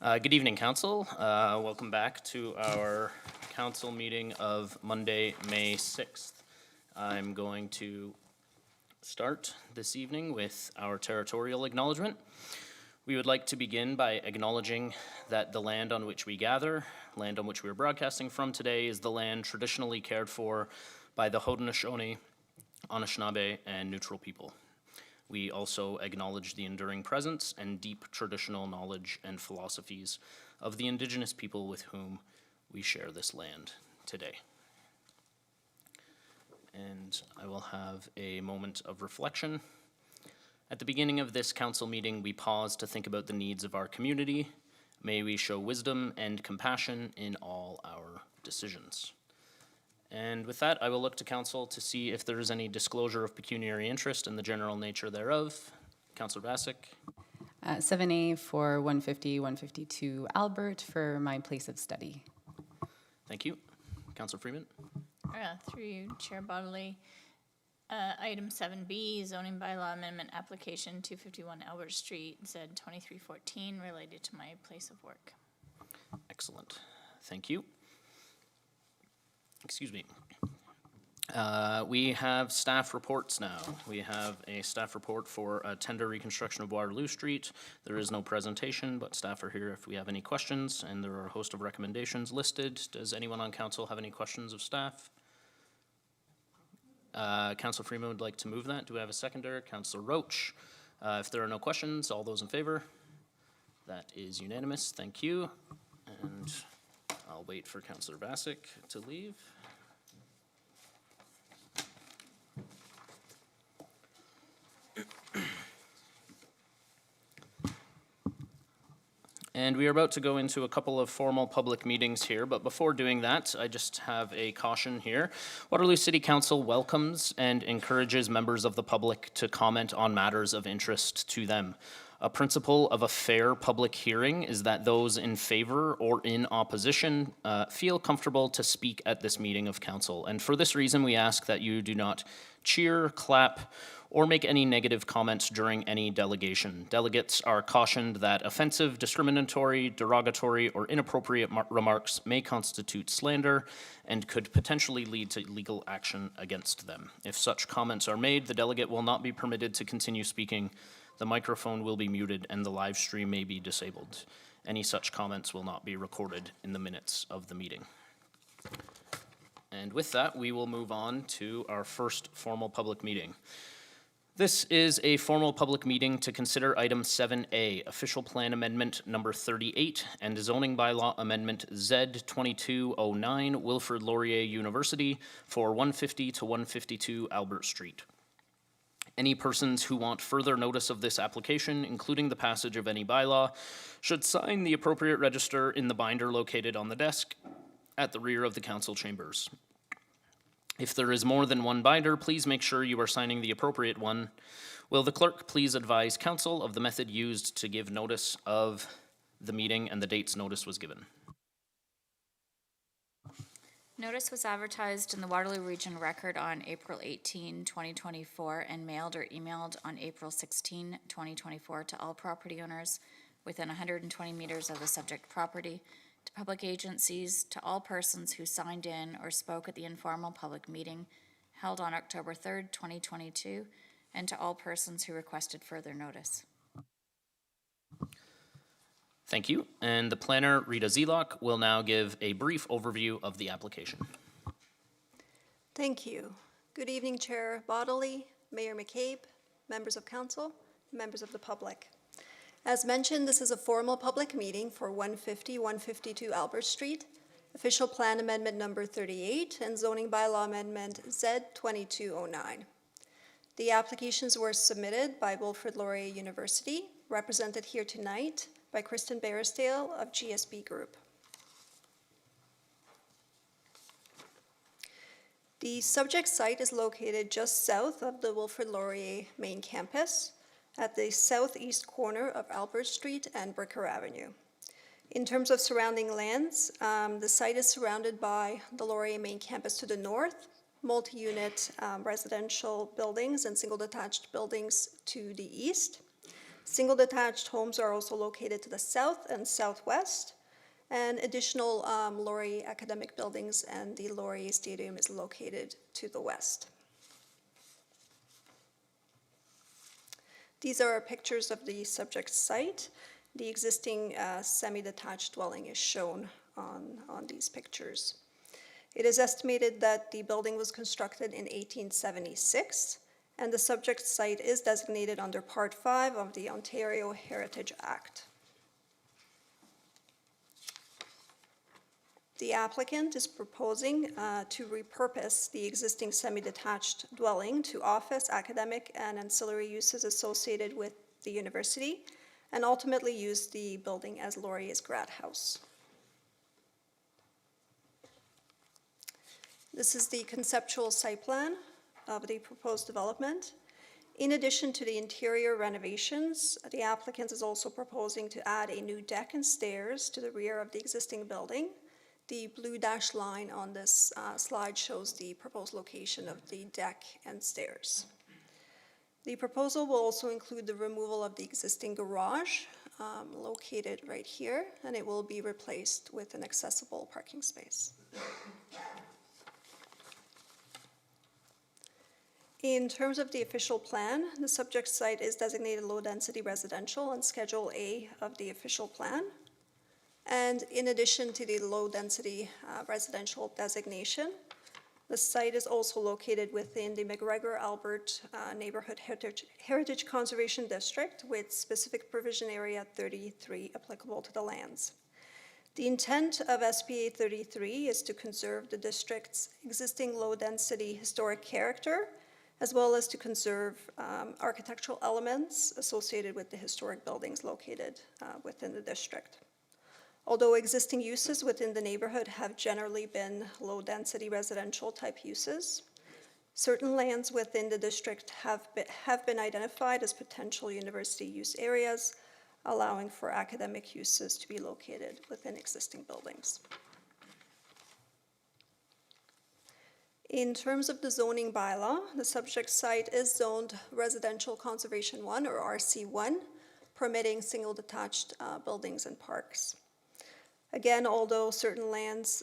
Good evening, Council. Welcome back to our council meeting of Monday, May 6th. I'm going to start this evening with our territorial acknowledgement. We would like to begin by acknowledging that the land on which we gather, land on which we are broadcasting from today, is the land traditionally cared for by the Haudenosaunee, Anishinaabe, and Neutral people. We also acknowledge the enduring presence and deep traditional knowledge and philosophies of the Indigenous people with whom we share this land today. And I will have a moment of reflection. At the beginning of this council meeting, we pause to think about the needs of our community. May we show wisdom and compassion in all our decisions. And with that, I will look to council to see if there is any disclosure of pecuniary interest and the general nature thereof. Councillor Bassick. 7A for 150, 152 Albert for my place of study. Thank you. Councillor Freeman. Through you, Chair Bodley. Item 7B, zoning bylaw amendment application 251 Albert Street, Z 2314, related to my place of work. Excellent. Thank you. Excuse me. We have staff reports now. We have a staff report for tender reconstruction of Waterloo Street. There is no presentation, but staff are here if we have any questions, and there are a host of recommendations listed. Does anyone on council have any questions of staff? Councillor Freeman would like to move that. Do we have a seconder? Councillor Roach. If there are no questions, all those in favor? That is unanimous. Thank you. And I'll wait for Councillor Bassick to leave. And we are about to go into a couple of formal public meetings here, but before doing that, I just have a caution here. Waterloo City Council welcomes and encourages members of the public to comment on matters of interest to them. A principle of a fair public hearing is that those in favor or in opposition feel comfortable to speak at this meeting of council. And for this reason, we ask that you do not cheer, clap, or make any negative comments during any delegation. Delegates are cautioned that offensive, discriminatory, derogatory, or inappropriate remarks may constitute slander and could potentially lead to legal action against them. If such comments are made, the delegate will not be permitted to continue speaking. The microphone will be muted and the live stream may be disabled. Any such comments will not be recorded in the minutes of the meeting. And with that, we will move on to our first formal public meeting. This is a formal public meeting to consider item 7A, official plan amendment number 38 and zoning bylaw amendment Z 2209 Wilfrid Laurier University for 150 to 152 Albert Street. Any persons who want further notice of this application, including the passage of any bylaw, should sign the appropriate register in the binder located on the desk at the rear of the council chambers. If there is more than one binder, please make sure you are signing the appropriate one. Will the clerk please advise council of the method used to give notice of the meeting and the dates notice was given? Notice was advertised in the Waterloo Region Record on April 18, 2024 and mailed or emailed on April 16, 2024 to all property owners within 120 meters of the subject property, to public agencies, to all persons who signed in or spoke at the informal public meeting held on October 3rd, 2022, and to all persons who requested further notice. Thank you. And the planner, Rita Zelok, will now give a brief overview of the application. Thank you. Good evening, Chair Bodley, Mayor McCabe, members of council, members of the public. As mentioned, this is a formal public meeting for 150-152 Albert Street, official plan amendment number 38, and zoning bylaw amendment Z 2209. The applications were submitted by Wilfrid Laurier University, represented here tonight by Kristen Barrisdale of GSB Group. The subject site is located just south of the Wilfrid Laurier main campus, at the southeast corner of Albert Street and Bricker Avenue. In terms of surrounding lands, the site is surrounded by the Laurier main campus to the north, multi-unit residential buildings and single detached buildings to the east. Single detached homes are also located to the south and southwest, and additional Laurier academic buildings and the Laurier Stadium is located to the west. These are pictures of the subject site. The existing semi-detached dwelling is shown on these pictures. It is estimated that the building was constructed in 1876, and the subject site is designated under Part 5 of the Ontario Heritage Act. The applicant is proposing to repurpose the existing semi-detached dwelling to office, academic, and ancillary uses associated with the university, and ultimately use the building as Laurier's grad house. This is the conceptual site plan of the proposed development. In addition to the interior renovations, the applicant is also proposing to add a new deck and stairs to the rear of the existing building. The blue dashed line on this slide shows the proposed location of the deck and stairs. The proposal will also include the removal of the existing garage located right here, and it will be replaced with an accessible parking space. In terms of the official plan, the subject site is designated low-density residential on Schedule A of the official plan. And in addition to the low-density residential designation, the site is also located within the McGregor-Albert Neighborhood Heritage Conservation District with specific provision area 33 applicable to the lands. The intent of SPA 33 is to conserve the district's existing low-density historic character, as well as to conserve architectural elements associated with the historic buildings located within the district. Although existing uses within the neighborhood have generally been low-density residential type uses, certain lands within the district have been identified as potential university use areas, allowing for academic uses to be located within existing buildings. In terms of the zoning bylaw, the subject site is zoned Residential Conservation 1 or RC1, permitting single detached buildings and parks. Again, although certain lands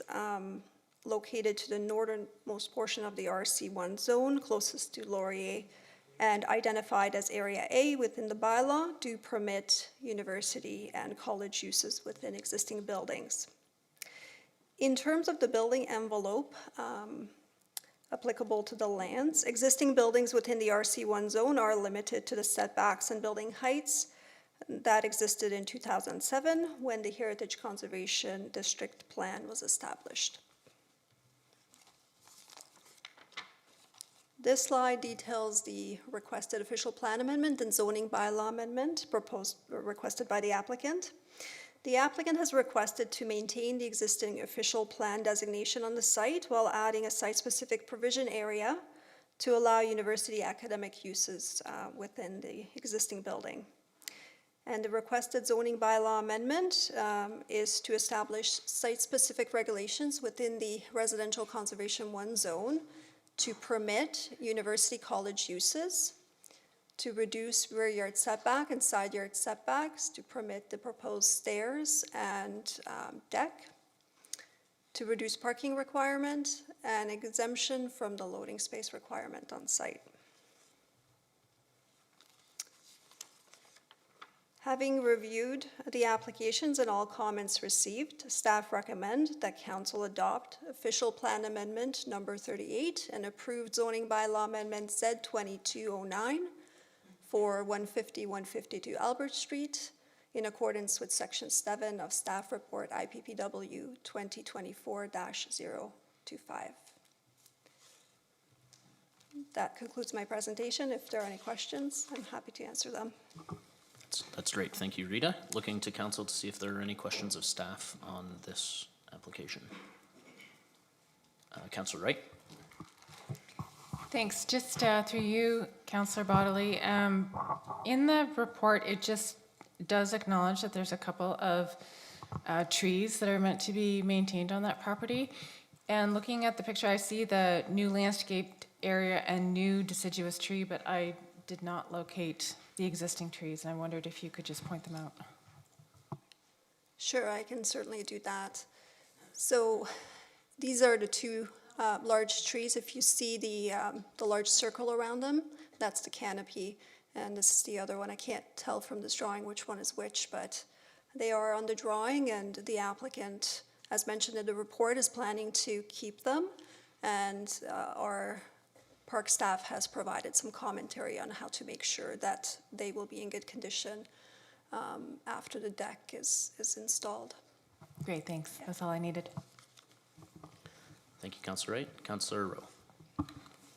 located to the northernmost portion of the RC1 zone, closest to Laurier, and identified as Area A within the bylaw, do permit university and college uses within existing buildings. In terms of the building envelope applicable to the lands, existing buildings within the RC1 zone are limited to the setbacks and building heights that existed in 2007 when the Heritage Conservation District Plan was established. This slide details the requested official plan amendment and zoning bylaw amendment requested by the applicant. The applicant has requested to maintain the existing official plan designation on the site while adding a site-specific provision area to allow university academic uses within the existing building. And the requested zoning bylaw amendment is to establish site-specific regulations within the Residential Conservation 1 zone to permit university college uses, to reduce rear yard setback and side yard setbacks, to permit the proposed stairs and deck, to reduce parking requirement, and exemption from the loading space requirement on site. Having reviewed the applications and all comments received, staff recommend that council adopt official plan amendment number 38 and approved zoning bylaw amendment Z2209 for 150-152 Albert Street in accordance with section 7 of staff report IPPW 2024-025. That concludes my presentation. If there are any questions, I'm happy to answer them. That's great. Thank you, Rita. Looking to council to see if there are any questions of staff on this application. Councillor Wright. Thanks. Just through you, Councillor Bodley. In the report, it just does acknowledge that there's a couple of trees that are meant to be maintained on that property. And looking at the picture, I see the new landscaped area and new deciduous tree, but I did not locate the existing trees, and I wondered if you could just point them out. Sure, I can certainly do that. So these are the two large trees. If you see the large circle around them, that's the canopy. And this is the other one. I can't tell from this drawing which one is which, but they are on the drawing, and the applicant, as mentioned in the report, is planning to keep them. And our park staff has provided some commentary on how to make sure that they will be in good condition after the deck is installed. Great, thanks. That's all I needed. Thank you, Councillor Wright. Councillor Rowe.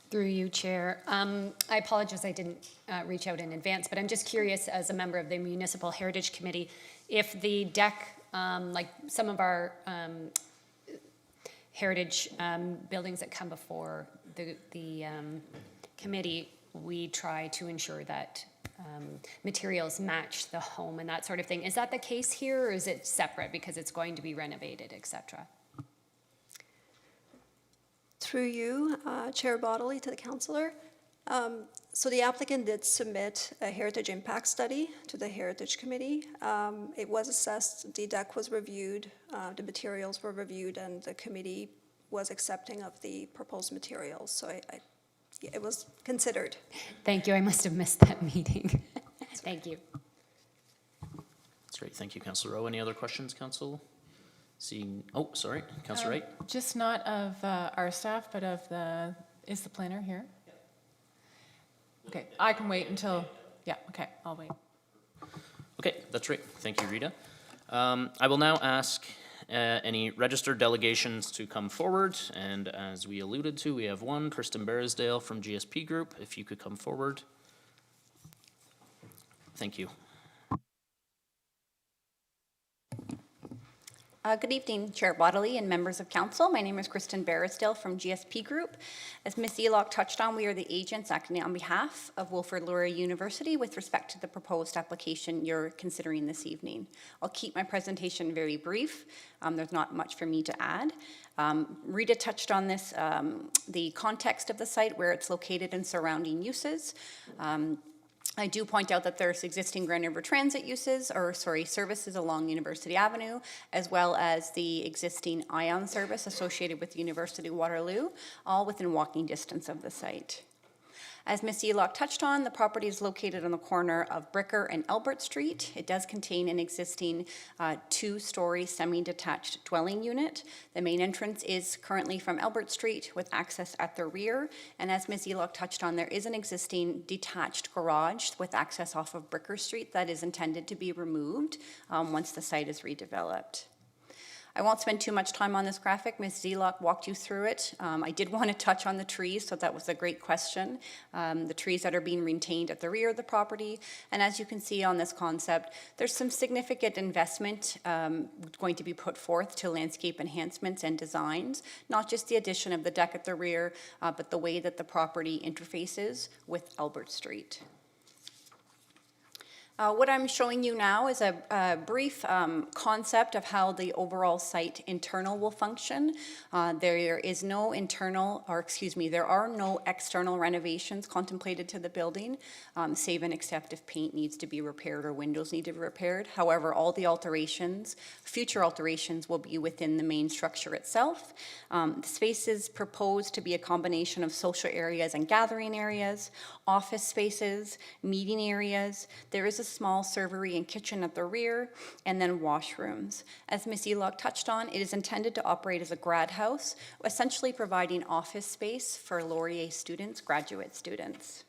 Through you, Chair. I apologize I didn't reach out in advance, but I'm just curious, as a member of the Municipal Heritage Committee, if the deck, like some of our heritage buildings that come before the committee, we try to ensure that materials match the home and that sort of thing. Is that the case here, or is it separate because it's going to be renovated, et cetera? Through you, Chair Bodley, to the councillor. So the applicant did submit a heritage impact study to the Heritage Committee. It was assessed, the deck was reviewed, the materials were reviewed, and the committee was accepting of the proposed materials. So it was considered. Thank you. I must have missed that meeting. Thank you. That's great. Thank you, Councillor Rowe. Any other questions, Council? Seeing, oh, sorry, Councillor Wright. Just not of our staff, but of is the planner here? Okay, I can wait until, yeah, okay, I'll wait. Okay, that's great. Thank you, Rita. I will now ask any registered delegations to come forward. And as we alluded to, we have one, Kristen Barrisdale from GSP Group. If you could come forward. Thank you. Good evening, Chair Bodley and members of council. My name is Kristen Barrisdale from GSP Group. As Ms. Elock touched on, we are the agents acting on behalf of Wilfrid Laurier University with respect to the proposed application you're considering this evening. I'll keep my presentation very brief. There's not much for me to add. Rita touched on this, the context of the site, where it's located and surrounding uses. I do point out that there's existing Grand River Transit services along University Avenue, as well as the existing ION service associated with University Waterloo, all within walking distance of the site. As Ms. Elock touched on, the property is located on the corner of Bricker and Albert Street. It does contain an existing two-story semi-detached dwelling unit. The main entrance is currently from Albert Street with access at the rear. And as Ms. Elock touched on, there is an existing detached garage with access off of Bricker Street that is intended to be removed once the site is redeveloped. I won't spend too much time on this graphic. Ms. Zelok walked you through it. I did want to touch on the trees, so that was a great question. The trees that are being retained at the rear of the property. And as you can see on this concept, there's some significant investment going to be put forth to landscape enhancements and designs, not just the addition of the deck at the rear, but the way that the property interfaces with Albert Street. What I'm showing you now is a brief concept of how the overall site internal will function. There is no there are no external renovations contemplated to the building, save and except if paint needs to be repaired or windows need to be repaired. However, all the future alterations will be within the main structure itself. The space is proposed to be a combination of social areas and gathering areas, office spaces, meeting areas. There is a small servery and kitchen at the rear, and then washrooms. As Ms. Elock touched on, it is intended to operate as a grad house, essentially providing office space for Laurier students, graduate students.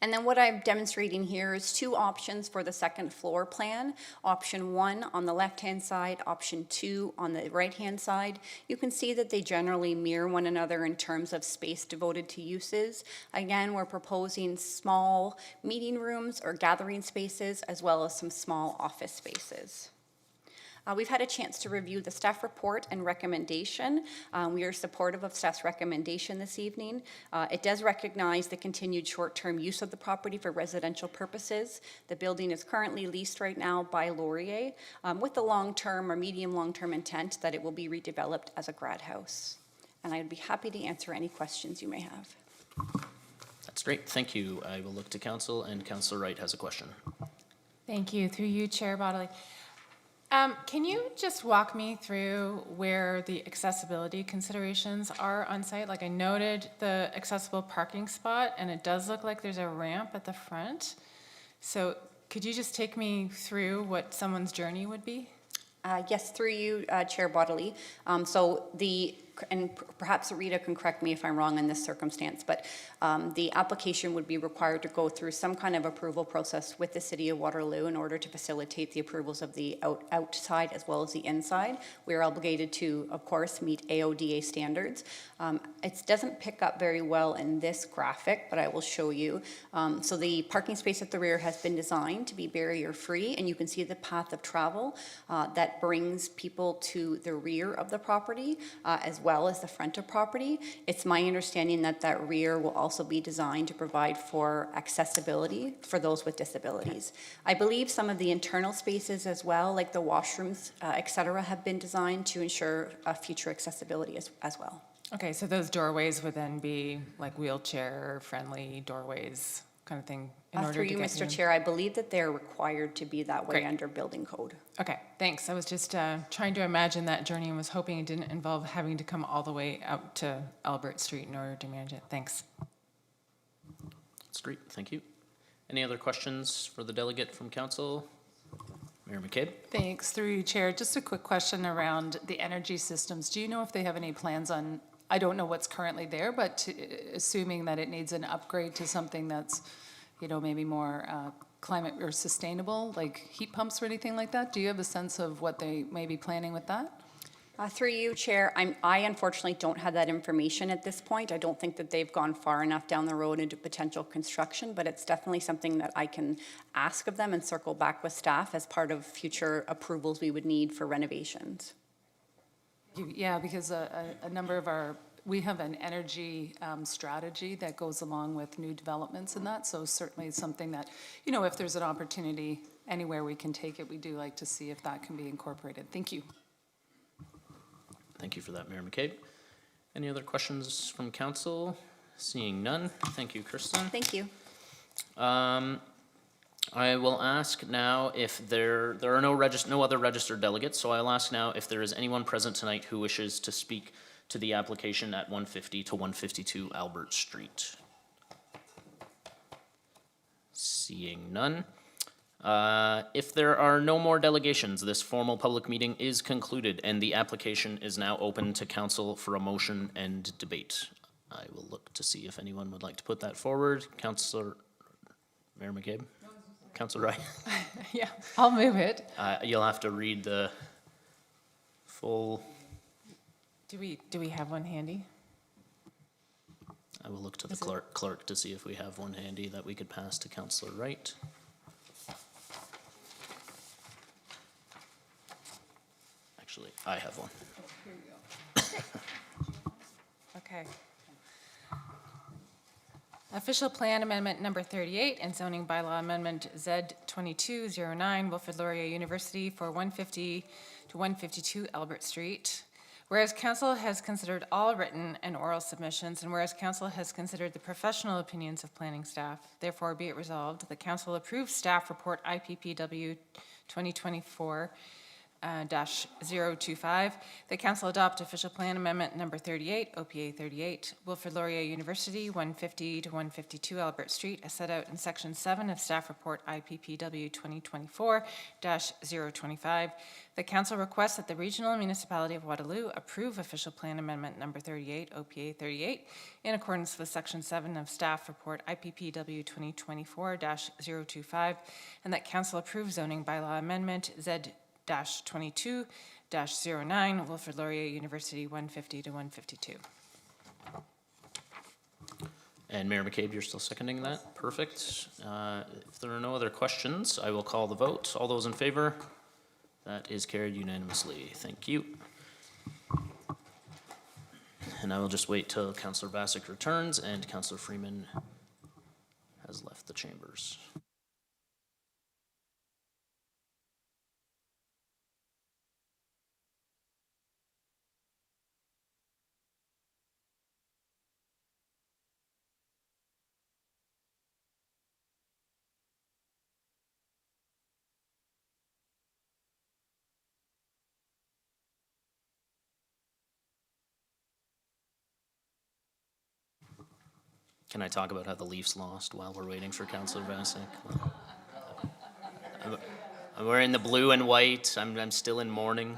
And then what I'm demonstrating here is two options for the second floor plan. Option 1 on the left-hand side, option 2 on the right-hand side. You can see that they generally mirror one another in terms of space devoted to uses. Again, we're proposing small meeting rooms or gathering spaces, as well as some small office spaces. We've had a chance to review the staff report and recommendation. We are supportive of staff's recommendation this evening. It does recognize the continued short-term use of the property for residential purposes. The building is currently leased right now by Laurier with the long-term or medium long-term intent that it will be redeveloped as a grad house. And I'd be happy to answer any questions you may have. That's great, thank you. I will look to council, and Councillor Wright has a question. Thank you. Through you, Chair Bodley. Can you just walk me through where the accessibility considerations are on site? Like I noted the accessible parking spot, and it does look like there's a ramp at the front. So could you just take me through what someone's journey would be? Yes, through you, Chair Bodley. And perhaps Rita can correct me if I'm wrong in this circumstance, but the application would be required to go through some kind of approval process with the City of Waterloo in order to facilitate the approvals of the outside as well as the inside. We are obligated to, of course, meet AODA standards. It doesn't pick up very well in this graphic, but I will show you. So the parking space at the rear has been designed to be barrier-free, and you can see the path of travel that brings people to the rear of the property as well as the front of property. It's my understanding that that rear will also be designed to provide for accessibility for those with disabilities. I believe some of the internal spaces as well, like the washrooms, et cetera, have been designed to ensure future accessibility as well. Okay, so those doorways would then be like wheelchair-friendly doorways kind of thing in order Through to you, get Mr. in? Chair, I believe that they're required to be that way Great. under building code. Okay, thanks. I was just trying to imagine that journey and was hoping it didn't involve having to come all the way out to Albert Street in order to manage it. Thanks. That's great, thank you. Any other questions for the delegate from council? Mayor McCabe? Thanks. Through you, Chair. Just a quick question around the energy systems. Do you know if they have any plans on, I don't know what's currently there, but assuming that it needs an upgrade to something that's, you know, maybe more climate or sustainable, like heat pumps or anything like that? Do you have a sense of what they may be planning with that? Through you, Chair, I unfortunately don't have that information at this point. I don't think that they've gone far enough down the road into potential construction, but it's definitely something that I can ask of them and circle back with staff as part of future approvals we would need for renovations. Yeah, because a number of we have an energy strategy that goes along with new developments and that, so certainly it's something that, you know, if there's an opportunity anywhere we can take it, we do like to see if that can be incorporated. Thank you. Thank you for that, Mayor McCabe. Any other questions from council? Seeing none, thank you, Kristen. Thank you. I will ask now if there are no other registered delegates, so I'll ask now if there is anyone present tonight who wishes to speak to the application at 150 to 152 Albert Street. Seeing none. If there are no more delegations, this formal public meeting is concluded and the application is now open to council for a motion and debate. I will look to see if anyone would like to put that forward. Councillor, Mayor McCabe? Councillor Wright? Yeah, I'll move it. You'll have to read the full, Do we have one handy? I will look to the clerk to see if we have one handy that we could pass to Councillor Wright. Actually, I have one. Okay. Official Plan Amendment Number 38 and Zoning Bylaw Amendment Z2209, Wilfrid Laurier University for 150 to 152 Albert Street. Whereas Council has considered all written and oral submissions, and whereas Council has considered the professional opinions of planning staff, therefore be it resolved, the Council approves staff report IPPW 2024 -025. The council adopt official plan amendment number 38, OPA 38, Wilfrid Laurier University, 150 to 152 Albert Street, as set out in section 7 of staff report IPPW 2024-025. The council requests that the regional municipality of Waterloo approve official plan amendment number 38, OPA 38, in accordance with section 7 of staff report IPPW 2024-025, and that council approve zoning bylaw amendment Z-22-09, Wilfrid Laurier University, 150 to 152. And Mayor McCabe, you're still seconding that? Perfect. If there are no other questions, I will call the vote. All those in favor? That is carried unanimously. Thank you. And I will just wait till Councillor Bassick returns and Councillor Freeman has left the chambers. Can I talk about how the Leafs lost while we're waiting for Councillor Vasic? I'm wearing the blue and white. I'm still in mourning.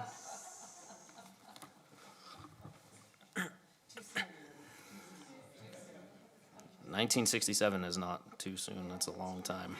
"1967 is not too soon. That's a long time."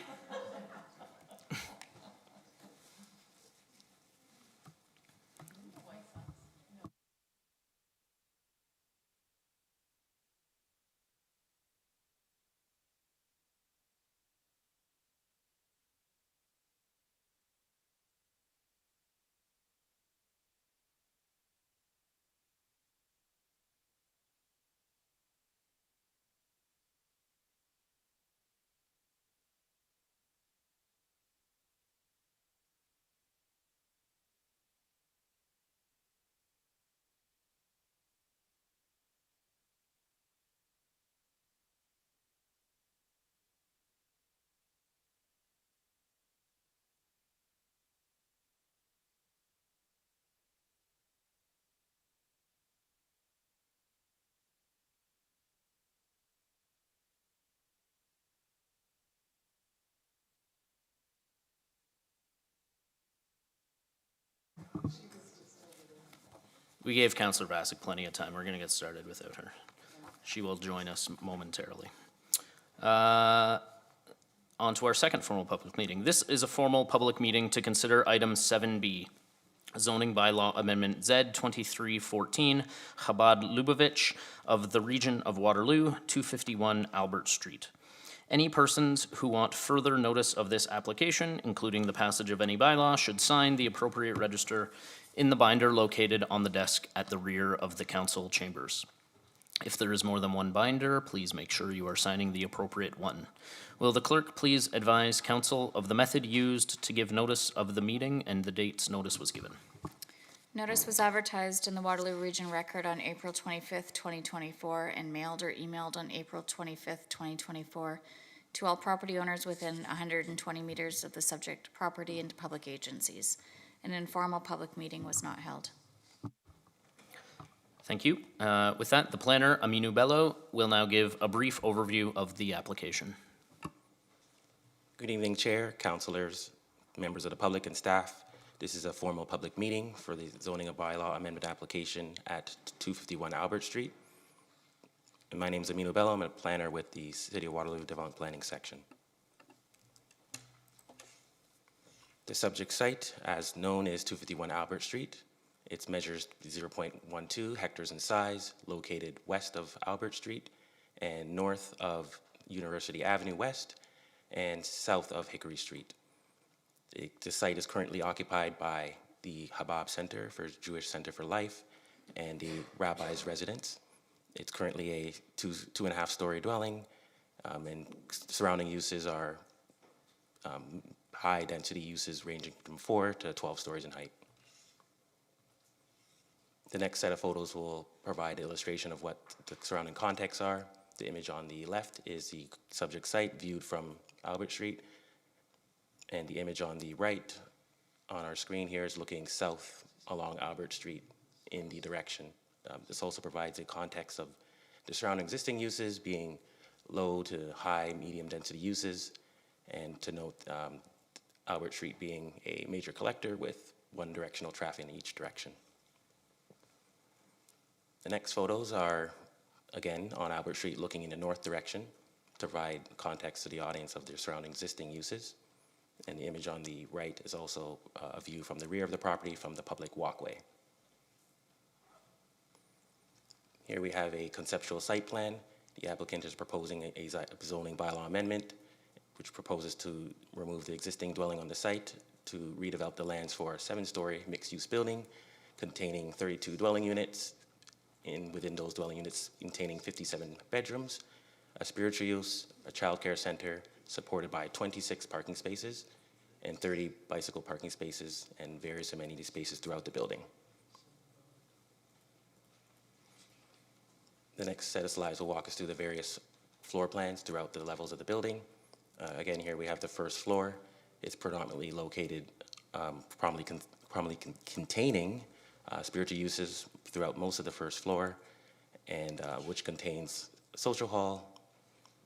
We gave Councillor Vasic plenty of time. We're going to get started without her. She will join us momentarily. On to our second formal public meeting. This is a formal public meeting to consider item 7B, zoning bylaw amendment Z 2314, Chabad Lubavitch of the region of Waterloo, 251 Albert Street. Any persons who want further notice of this application, including the passage of any bylaw, should sign the appropriate register in the binder located on the desk at the rear of the council chambers. If there is more than one binder, please make sure you are signing the appropriate one. Will the clerk please advise council of the method used to give notice of the meeting and the dates notice was given? Notice was advertised in the Waterloo Region Record on April 25th, 2024, and mailed or emailed on April 25th, 2024, to all property owners within 120 meters of the subject property and to public agencies. An informal public meeting was not held. Thank you. With that, the planner, Aminu Bello, will now give a brief overview of the application. Good evening, Chair, councilors, members of the public, and staff. This is a formal public meeting for the zoning and bylaw amendment application at 251 Albert Street. And my name is Aminu Bello. I'm a planner with the City of Waterloo Development Planning Section. The subject site, as known, is 251 Albert Street. It measures 0.12 hectares in size, located west of Albert Street and north of University Avenue West and south of Hickory Street. The site is currently occupied by the Habab Center for Jewish Center for Life and the Rabbi's Residence. It's currently a two and a half story dwelling, and surrounding uses are high density uses ranging from 4 to 12 stories in height. The next set of photos will provide an illustration of what the surrounding contexts are. The image on the left is the subject site viewed from Albert Street, and the image on the right on our screen here is looking south along Albert Street in the direction. This also provides a context of the surrounding existing uses being low to high, medium density uses, and to note Albert Street being a major collector with one directional traffic in each direction. The next photos are, again, on Albert Street looking in the north direction to provide context to the audience of their surrounding existing uses. And the image on the right is also a view from the rear of the property from the public walkway. Here we have a conceptual site plan. The applicant is proposing a zoning bylaw amendment, which proposes to remove the existing dwelling on the site to redevelop the lands for a 7-story mixed-use building containing 32 dwelling units, within those dwelling units containing 57 bedrooms, a spiritual use, a childcare center supported by 26 parking spaces and 30 bicycle parking spaces and various amenity spaces throughout the building. The next set of slides will walk us through the various floor plans throughout the levels of the building. Again, here we have the first floor. It's predominantly located, containing spiritual uses throughout most of the first floor, and which contains a social hall,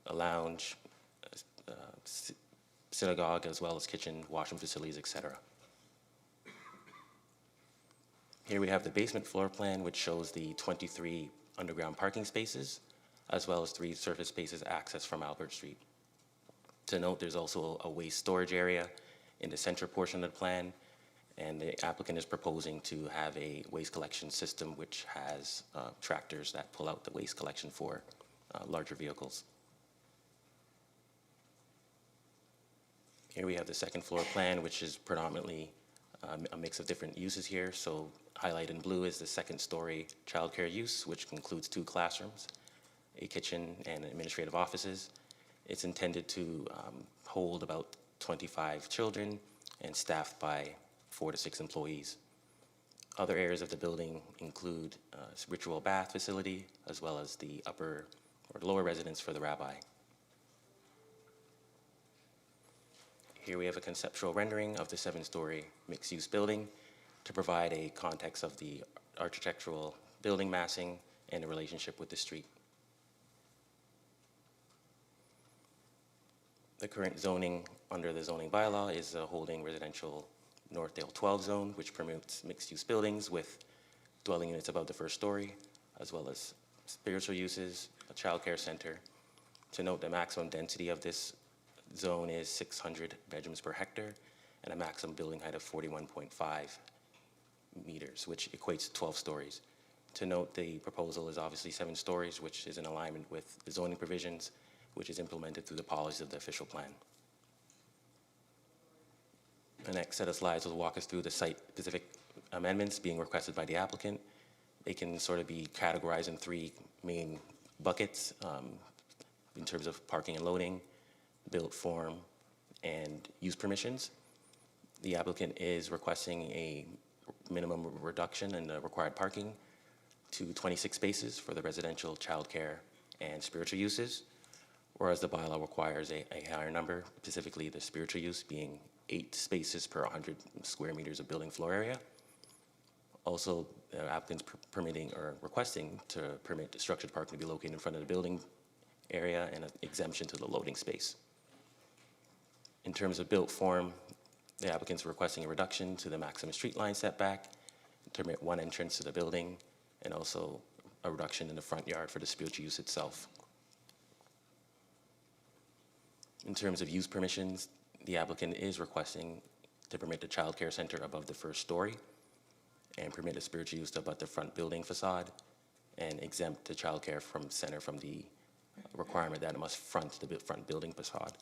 a lounge, synagogue, as well as kitchen, washroom facilities, etc. Here we have the basement floor plan, which shows the 23 underground parking spaces, as well as 3 surface spaces accessed from Albert Street. To note, there's also a waste storage area in the center portion of the plan, and the applicant is proposing to have a waste collection system which has tractors that pull out the waste collection for larger vehicles. Here we have the second floor plan, which is predominantly a mix of different uses here. So highlighted in blue is the second story childcare use, which includes 2 classrooms, a kitchen, and administrative offices. It's intended to hold about 25 children and staffed by 4 to 6 employees. Other areas of the building include a ritual bath facility, as well as the upper or lower residence for the rabbi. Here we have a conceptual rendering of the 7-story mixed-use building to provide a context of the architectural building massing and the relationship with the street. The current zoning under the zoning bylaw is a holding residential Northdale 12 zone, which permits mixed-use buildings with dwelling units above the 1st story, as well as spiritual uses, a child care center. To note, the maximum density of this zone is 600 bedrooms per hectare and a maximum building height of 41.5 meters, which equates to 12 stories. To note, the proposal is obviously 7 stories, which is in alignment with the zoning provisions, which is implemented through the policies of the official plan. The next set of slides will walk us through the site-specific amendments being requested by the applicant. They can sort of be categorized in 3 main buckets in terms of parking and loading, built form, and use permissions. The applicant is requesting a minimum reduction in the required parking to 26 spaces for the residential, childcare, and spiritual uses, whereas the bylaw requires a higher number, specifically the spiritual use being 8 spaces per 100 square meters of building floor area. Also, the applicant's permitting or requesting to permit the structured parking to be located in front of the building area and an exemption to the loading space. In terms of built form, the applicant's requesting a reduction to the maximum street line setback to permit 1 entrance to the building, and also a reduction in the front yard for the spiritual use itself. In terms of use permissions, the applicant is requesting to permit the child care center above the 1st story and permit a spiritual use to abut the front building facade and exempt the child care center from the requirement that it must front the front building facade.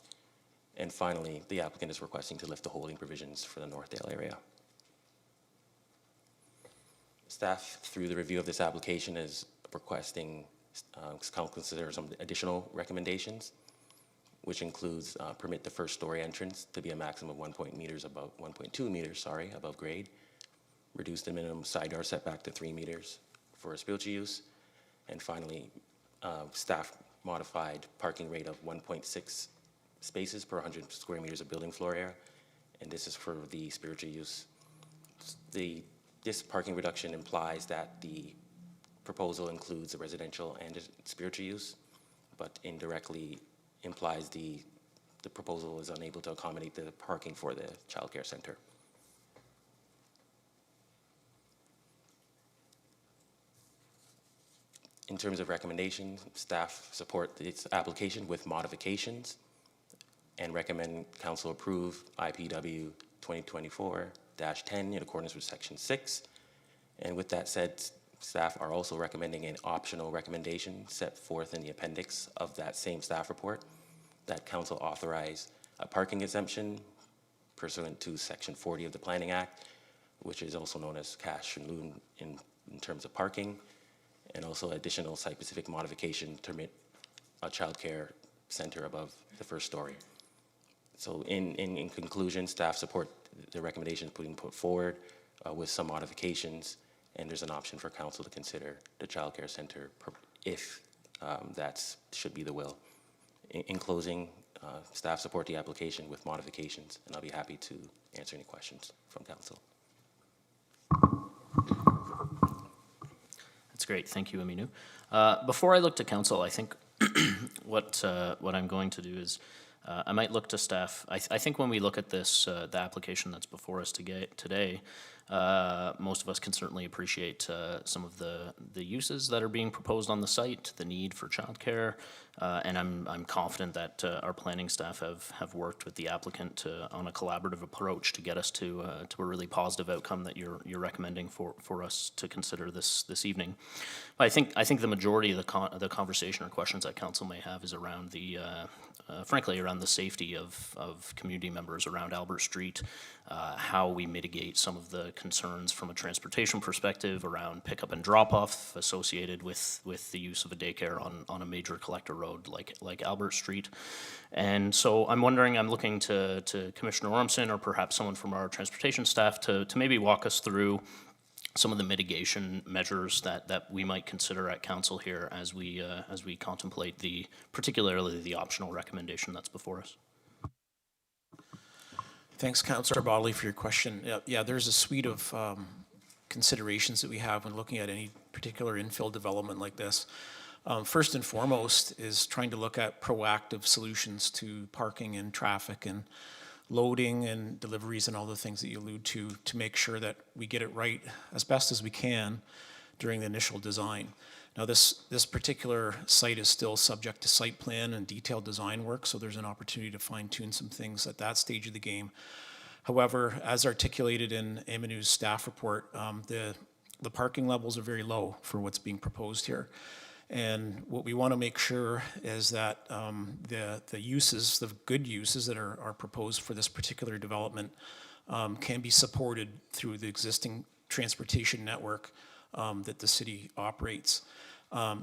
And finally, the applicant is requesting to lift the holding provisions for the Northdale area. Staff, through the review of this application, is requesting council consider some additional recommendations, which includes permit the 1st story entrance to be a maximum of 1.2 meters above grade, reduce the minimum side yard setback to 3 meters for a spiritual use, and finally, staff modified parking rate of 1.6 spaces per 100 square meters of building floor area, and this is for the spiritual use. This parking reduction implies that the proposal includes a residential and a spiritual use, but indirectly implies the proposal is unable to accommodate the parking for the child care center. In terms of recommendations, staff support this application with modifications and recommend council approve IPW 2024-10 in accordance with section 6. And with that said, staff are also recommending an optional recommendation set forth in the appendix of that same staff report that council authorize a parking exemption pursuant to section 40 of the Planning Act, which is also known as cash in lieu in terms of parking, and also additional site-specific modification to permit a child care center above the 1st story. So in conclusion, staff support the recommendations put forward with some modifications, and there's an option for council to consider the child care center if that should be the will. In closing, staff support the application with modifications, and I'll be happy to answer any questions from council. That's great. Thank you, Aminu. Before I look to council, I think what I'm going to do is, I might look to staff. I think when we look at this, the application that's before us today, most of us can certainly appreciate some of the uses that are being proposed on the site, the need for childcare, and I'm confident that our planning staff have worked with the applicant on a collaborative approach to get us to a really positive outcome that you're recommending for us to consider this evening. I think the majority of the conversation or questions that council may have is around frankly, around the safety of community members around Albert Street, how we mitigate some of the concerns from a transportation perspective around pickup and drop-off associated with the use of a daycare on a major collector road like Albert Street. And so I'm looking to Commissioner Ormson or perhaps someone from our transportation staff to maybe walk us through some of the mitigation measures that we might consider at council here as we contemplate particularly the optional recommendation that's before us. Thanks, Councillor Bodley, for your question. Yeah, there's a suite of considerations that we have when looking at any particular infill development like this. First and foremost is trying to look at proactive solutions to parking and traffic and loading and deliveries and all the things that you allude to make sure that we get it right as best as we can during the initial design. Now this particular site is still subject to site plan and detailed design work, so there's an opportunity to fine tune some things at that stage of the game. However, as articulated in Aminu's staff report, the parking levels are very low for what's being proposed here. And what we want to make sure is that the uses, the good uses that are proposed for this particular development can be supported through the existing transportation network that the city operates.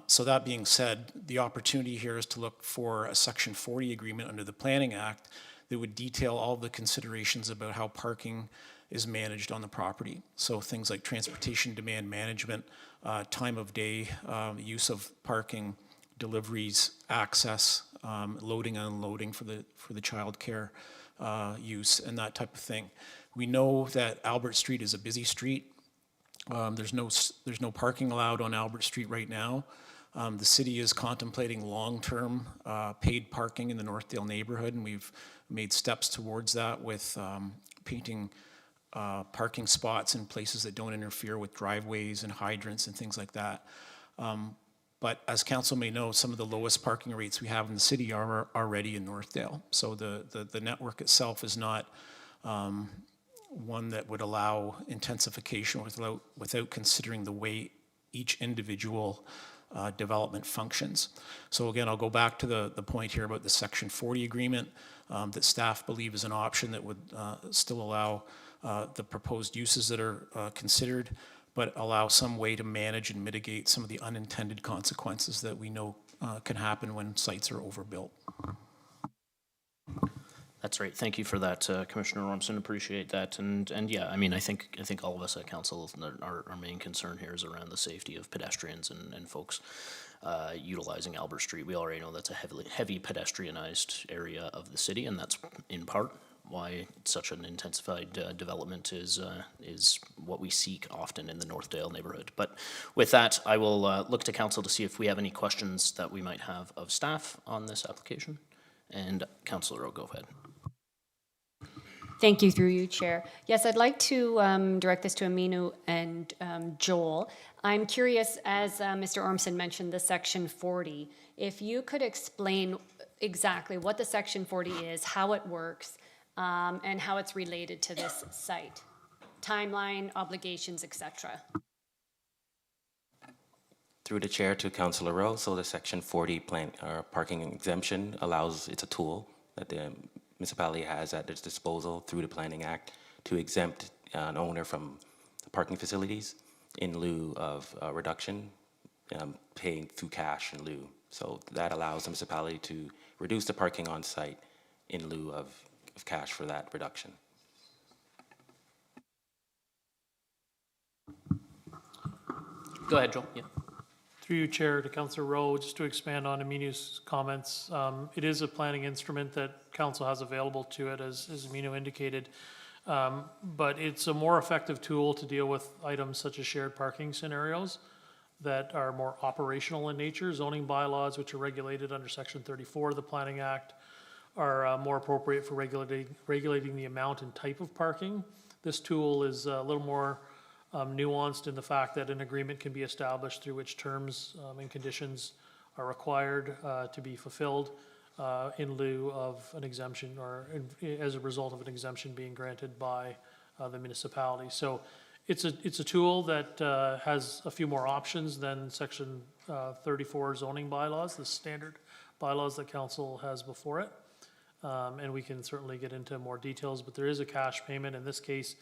So that being said, the opportunity here is to look for a Section 40 agreement under the Planning Act that would detail all the considerations about how parking is managed on the property. So things like transportation demand management, time of day, use of parking, deliveries, access, loading and unloading for the childcare use and that type of thing. We know that Albert Street is a busy street. There's no parking allowed on Albert Street right now. The city is contemplating long-term paid parking in the Northdale neighborhood, and we've made steps towards that with painting parking spots in places that don't interfere with driveways and hydrants and things like that. But as council may know, some of the lowest parking rates we have in the city are already in Northdale. So the network itself is not one that would allow intensification without considering the way each individual development functions. So again, I'll go back to the point here about the Section 40 agreement that staff believe is an option that would still allow the proposed uses that are considered, but allow some way to manage and mitigate some of the unintended consequences that we know can happen when sites are overbuilt. That's right. Thank you for that, Commissioner Ormson. Appreciate that. And yeah, I mean, I think all of us at council, our main concern here is around the safety of pedestrians and folks utilizing Albert Street. We already know that's a heavy pedestrianized area of the city, and that's in part why such an intensified development is what we seek often in the Northdale neighborhood. But with that, I will look to council to see if we have any questions that we might have of staff on this application. And Councillor O, go ahead. Thank you, through you, Chair. Yes, I'd like to direct this to Aminu and Joel. I'm curious, as Mr. Ormson mentioned, the Section 40, if you could explain exactly what the Section 40 is, how it works, and how it's related to this site. Timeline, obligations, etc. Through the chair to Councillor Rowe, so the Section 40 parking exemption it's a tool that the municipality has at its disposal through the Planning Act to exempt an owner from the parking facilities in lieu of a reduction, paying through cash in lieu. So that allows the municipality to reduce the parking on site in lieu of cash for that reduction. Go ahead, Joel. Yeah. Through you, Chair, to Councillor Rowe, just to expand on Aminu's comments, it is a planning instrument that council has available to it, as Aminu indicated, but it's a more effective tool to deal with items such as shared parking scenarios that are more operational in nature. Zoning bylaws, which are regulated under Section 34 of the Planning Act, are more appropriate for regulating the amount and type of parking. This tool is a little more nuanced in the fact that an agreement can be established through which terms and conditions are required to be fulfilled in lieu of an exemption or as a result of an exemption being granted by the municipality. So it's a tool that has a few more options than Section 34 zoning bylaws, the standard bylaws that council has before it. And we can certainly get into more details, but there is a cash payment. In this case,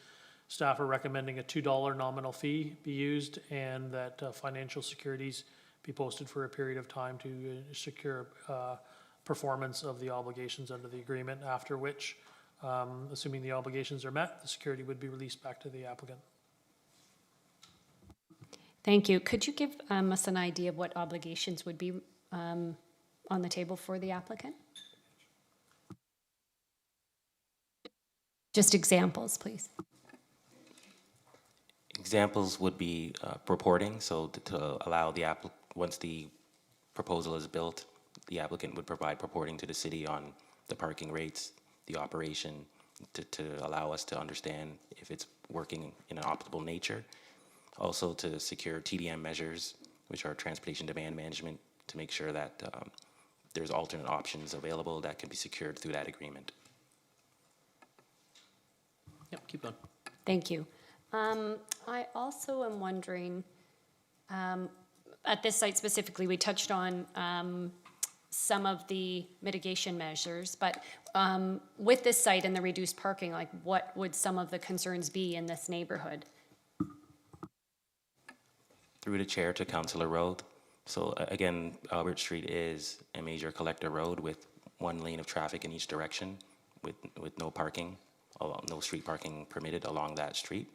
staff are recommending a $2 nominal fee be used and that financial securities be posted for a period of time to secure performance of the obligations under the agreement, after which, assuming the obligations are met, the security would be released back to the applicant. Thank you. Could you give us an idea of what obligations would be on the table for the applicant? Just examples, please. Examples would be reporting, so to allow the once the proposal is built, the applicant would provide reporting to the city on the parking rates, the operation, to allow us to understand if it's working in an optimal nature. Also to secure TDM measures, which are transportation demand management, to make sure that there's alternate options available that can be secured through that agreement. Yep, keep going. Thank you. I also am wondering, at this site specifically, we touched on some of the mitigation measures, but with this site and the reduced parking, like what would some of the concerns be in this neighborhood? Through the chair to Councillor Road. So again, Albert Street is a major collector road with one lane of traffic in each direction with no parking, no street parking permitted along that street.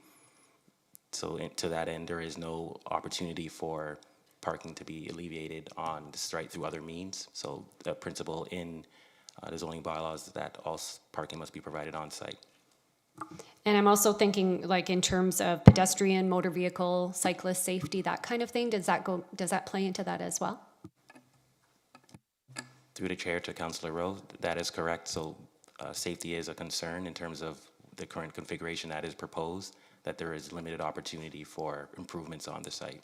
So to that end, there is no opportunity for parking to be alleviated on the site through other means. So the principle in the zoning bylaws is that all parking must be provided on site. And I'm also thinking like in terms of pedestrian, motor vehicle, cyclist safety, that kind of thing. Does that play into that as well? Through the chair to Councillor Rowe, that is correct. So safety is a concern in terms of the current configuration that is proposed, that there is limited opportunity for improvements on the site.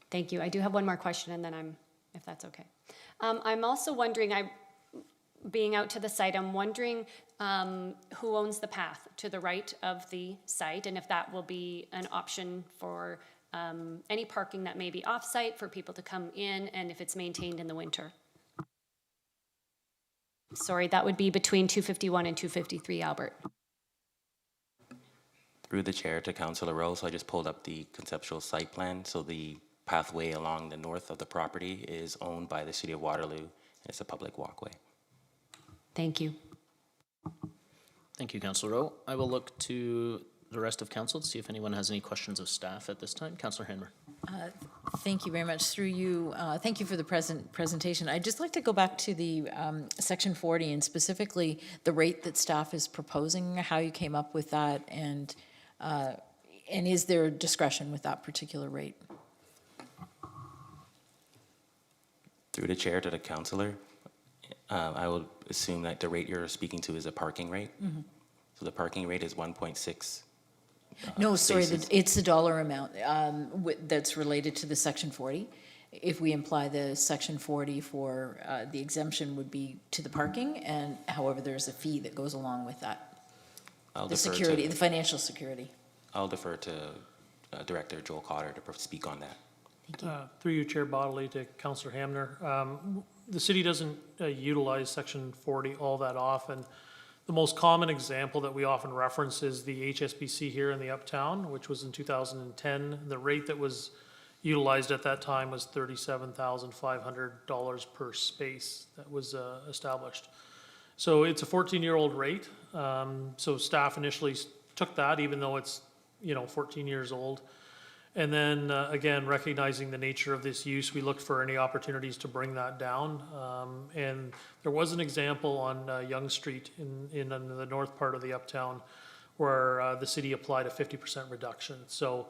Thank you. I do have one more question and then if that's okay. I'm also wondering, being out to the site, I'm wondering who owns the path to the right of the site and if that will be an option for any parking that may be off-site for people to come in and if it's maintained in the winter. Sorry, that would be between 251 and 253 Albert. Through the chair to Councillor Rowe, so I just pulled up the conceptual site plan. So the pathway along the north of the property is owned by the City of Waterloo, and it's a public walkway. Thank you. Thank you, Councillor Rowe. I will look to the rest of council to see if anyone has any questions of staff at this time. Councillor Hanmer. Thank you very much. Through you, thank you for the presentation. I'd just like to go back to the Section 40 and specifically the rate that staff is proposing, how you came up with that, and is there discretion with that particular rate? Through the chair to the councillor, I would assume that the rate you're speaking to is a parking rate. Mm-hmm. So the parking rate is 1.6. No, sorry, it's the dollar amount that's related to the Section 40. If we imply the Section 40 for the exemption would be to the parking, and however, there's a fee that goes along with that. The security, the financial security. I'll defer to Director Joel Cotter to speak on that. Thank you. Through you, Chair Bodley, to Councillor Hamner. The city doesn't utilize Section 40 all that often. The most common example that we often reference is the HSBC here in the Uptown, which was in 2010. The rate that was utilized at that time was $37,500 per space that was established. So it's a 14-year-old rate. So staff initially took that, even though it's 14 years old. And then again, recognizing the nature of this use, we looked for any opportunities to bring that down. And there was an example on Yonge Street in the north part of the Uptown where the city applied a 50% reduction. So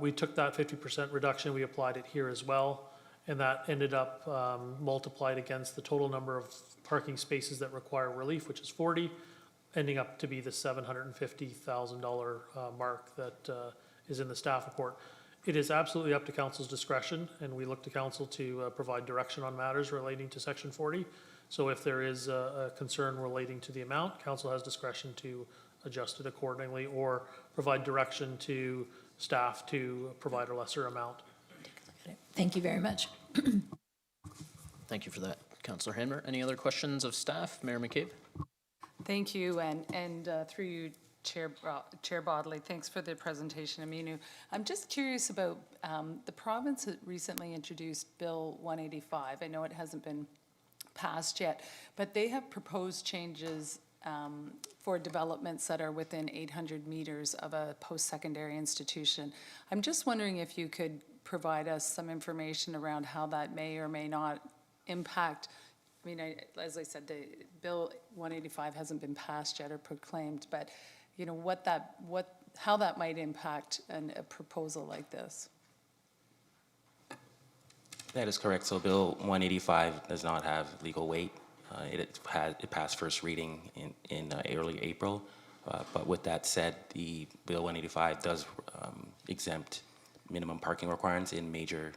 We took that 50% reduction, we applied it here as well, and that ended up multiplied against the total number of parking spaces that require relief, which is 40, ending up to be the $750,000 mark that is in the staff report. It is absolutely up to council's discretion, and we look to council to provide direction on matters relating to section 40. So if there is a concern relating to the amount, council has discretion to adjust it accordingly or provide direction to staff to provide a lesser amount. Thank you very much. Thank you for that, Councillor Hanmer. Any other questions of staff? Mayor McCabe? Thank you, and through you, Chair Bodley, thanks for the presentation, Aminu. I'm just curious about the province that recently introduced Bill 185. I know it hasn't been passed yet, but they have proposed changes for developments that are within 800 meters of a post-secondary institution. I'm just wondering if you could provide us some information around how that may or may not impact. I mean, as I said, the Bill 185 hasn't been passed yet or proclaimed, but you know how that might impact a proposal like this. That is correct. So Bill 185 does not have legal weight. It passed first reading in early April. But with that said, the Bill 185 does exempt minimum parking requirements in major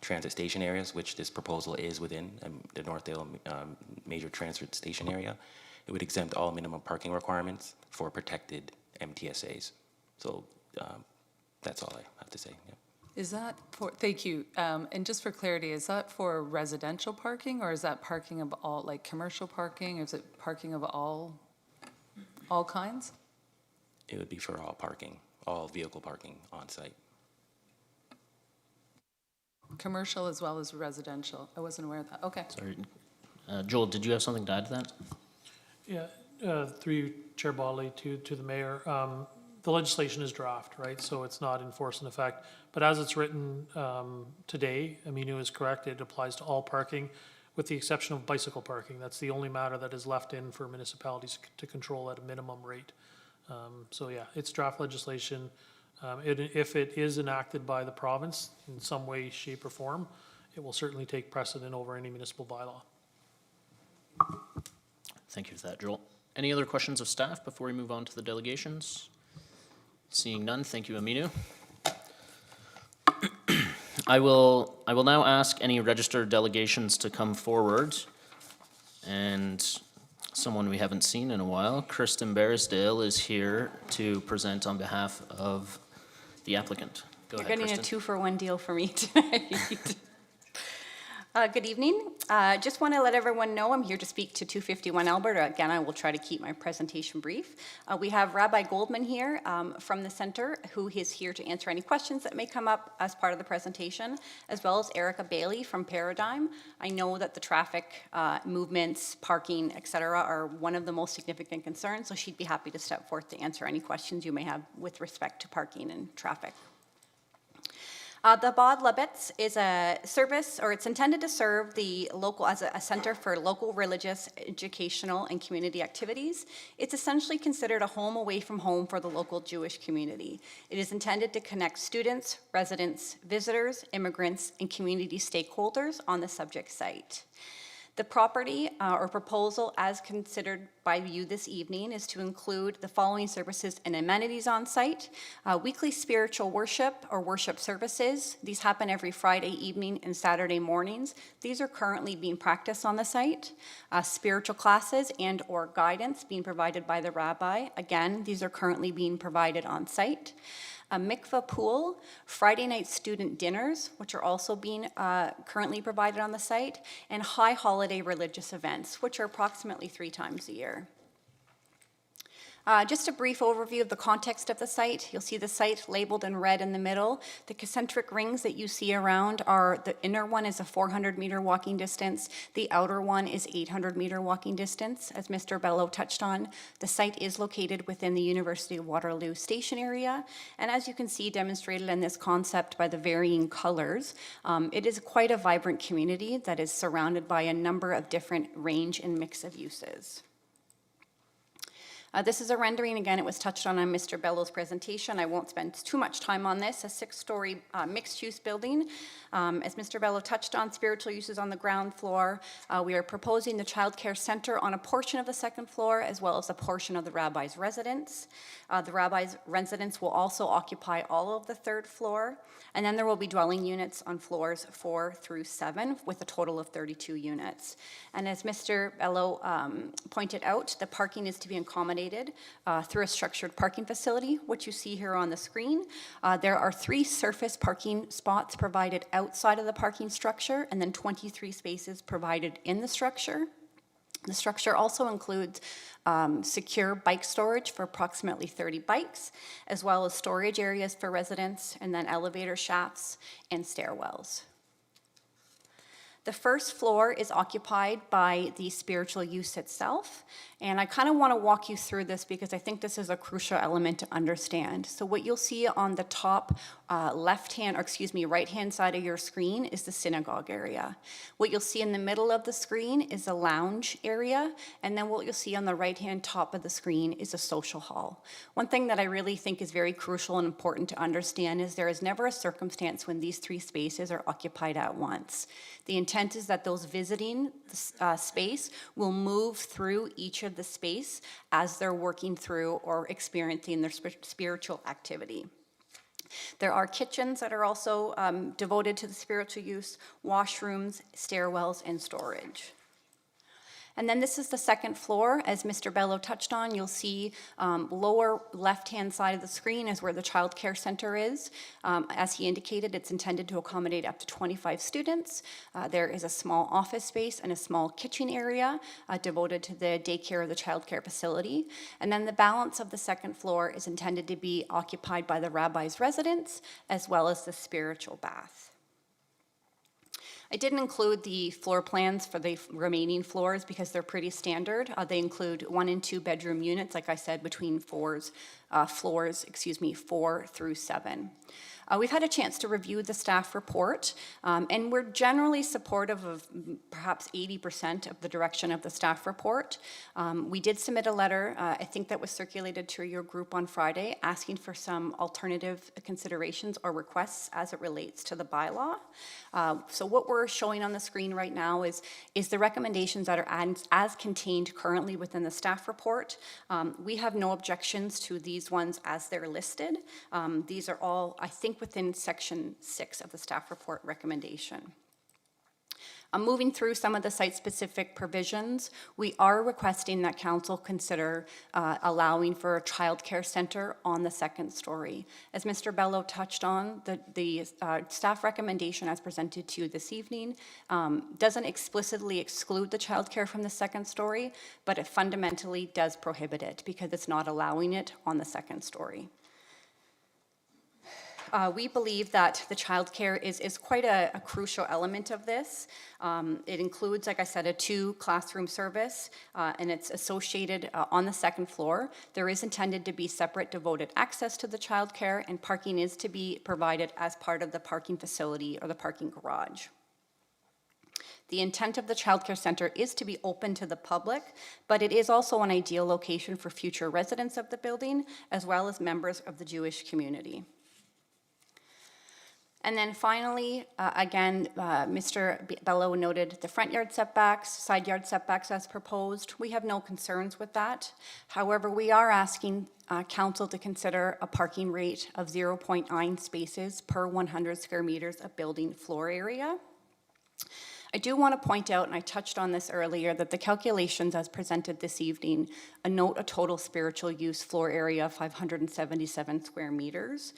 transit station areas, which this proposal is within the Northdale major transit station area. It would exempt all minimum parking requirements for protected MTSAs. So that's all I have to say. Yeah. Is that for, thank you, and just for clarity, is that for residential parking or is that parking of all, like commercial parking? Is it parking of all kinds? It would be for all parking, all vehicle parking on site. Commercial as well as residential. I wasn't aware of that. Okay. Sorry. Joel, did you have something to add to that? Yeah, through you, Chair Bodley, to the mayor. The legislation is draft, right? So it's not in force in effect. But as it's written today, Aminu is correct. It applies to all parking with the exception of bicycle parking. That's the only matter that is left in for municipalities to control at a minimum rate. So yeah, it's draft legislation. If it is enacted by the province in some way, shape, or form, it will certainly take precedent over any municipal bylaw. Thank you for that, Joel. Any other questions of staff before we move on to the delegations? Seeing none, thank you, Aminu. I will now ask any registered delegations to come forward. And someone we haven't seen in a while, Kristen Barrisdale, is here to present on behalf of the applicant. Go ahead, You're getting Kristen. a 2-for-1 deal for me tonight. Good evening. Just want to let everyone know I'm here to speak to 251 Alberta. Again, I will try to keep my presentation brief. We have Rabbi Goldman here from the center, who is here to answer any questions that may come up as part of the presentation, as well as Erica Bailey from Paradigm. I know that the traffic movements, parking, et cetera, are one of the most significant concerns, so she'd be happy to step forth to answer any questions you may have with respect to parking and traffic. The Bod Lebetz is a service, or it's intended to serve the local, as a center for local religious, educational, and community activities. It's essentially considered a home away from home for the local Jewish community. It is intended to connect students, residents, visitors, immigrants, and community stakeholders on the subject site. The property or proposal as considered by you this evening is to include the following services and amenities on site. Weekly spiritual worship or worship services. These happen every Friday evening and Saturday mornings. These are currently being practiced on the site. Spiritual classes and or guidance being provided by the rabbi. Again, these are currently being provided on site. A mikveh pool, Friday night student dinners, which are also being currently provided on the site, and high holiday religious events, which are approximately 3 times a year. Just a brief overview of the context of the site. You'll see the site labeled in red in the middle. The concentric rings that you see around are, the inner one is a 400-meter walking distance. The outer one is 800-meter walking distance, as Mr. Bello touched on. The site is located within the University of Waterloo station area. And as you can see demonstrated in this concept by the varying colors, it is quite a vibrant community that is surrounded by a number of different range and mix of uses. This is a rendering, again, it was touched on Mr. Bello's presentation. I won't spend too much time on this. A 6-story mixed-use building. As Mr. Bello touched on, spiritual uses on the ground floor. We are proposing the child care center on a portion of the second floor as well as a portion of the rabbi's residence. The rabbi's residence will also occupy all of the 3rd floor. And then there will be dwelling units on floors 4 through 7 with a total of 32 units. And as Mr. Bello pointed out, the parking is to be accommodated through a structured parking facility, which you see here on the screen. There are 3 surface parking spots provided outside of the parking structure and then 23 spaces provided in the structure. The structure also includes secure bike storage for approximately 30 bikes, as well as storage areas for residents, and then elevator shafts and stairwells. The first floor is occupied by the spiritual use itself, and I kind of want to walk you through this because I think this is a crucial element to understand. So what you'll see on the top right-hand side of your screen is the synagogue area. What you'll see in the middle of the screen is a lounge area, and then what you'll see on the right-hand top of the screen is a social hall. One thing that I really think is very crucial and important to understand is there is never a circumstance when these 3 spaces are occupied at once. The intent is that those visiting space will move through each of the space as they're working through or experiencing their spiritual activity. There are kitchens that are also devoted to the spiritual use, washrooms, stairwells, and storage. And then this is the second floor. As Mr. Bello touched on, you'll see lower left-hand side of the screen is where the child care center is. As he indicated, it's intended to accommodate up to 25 students. There is a small office space and a small kitchen area devoted to the daycare or the child care facility. And then the balance of the second floor is intended to be occupied by the rabbi's residence as well as the spiritual bath. I didn't include the floor plans for the remaining floors because they're pretty standard. They include 1 and 2 bedroom units, like I said, between floors 4 through 7. We've had a chance to review the staff report, and we're generally supportive of perhaps 80% of the direction of the staff report. We did submit a letter, I think that was circulated to your group on Friday, asking for some alternative considerations or requests as it relates to the bylaw. So what we're showing on the screen right now is the recommendations that are as contained currently within the staff report. We have no objections to these ones as they're listed. These are all, I think, within section 6 of the staff report recommendation. Moving through some of the site-specific provisions, we are requesting that council consider allowing for a child care center on the second story. As Mr. Bello touched on, the staff recommendation as presented to you this evening doesn't explicitly exclude the child care from the second story, but it fundamentally does prohibit it because it's not allowing it on the second story. We believe that the childcare is quite a crucial element of this. It includes, like I said, a 2-classroom service, and it's associated on the second floor. There is intended to be separate devoted access to the childcare, and parking is to be provided as part of the parking facility or the parking garage. The intent of the child care center is to be open to the public, but it is also an ideal location for future residents of the building, as well as members of the Jewish community. And then finally, again, Mr. Bello noted the front yard setbacks, side yard setbacks as proposed. We have no concerns with that. However, we are asking council to consider a parking rate of 0.9 spaces per 100 square meters of building floor area. I do want to point out, and I touched on this earlier, that the calculations as presented this evening note a total spiritual use floor area of 577 square meters.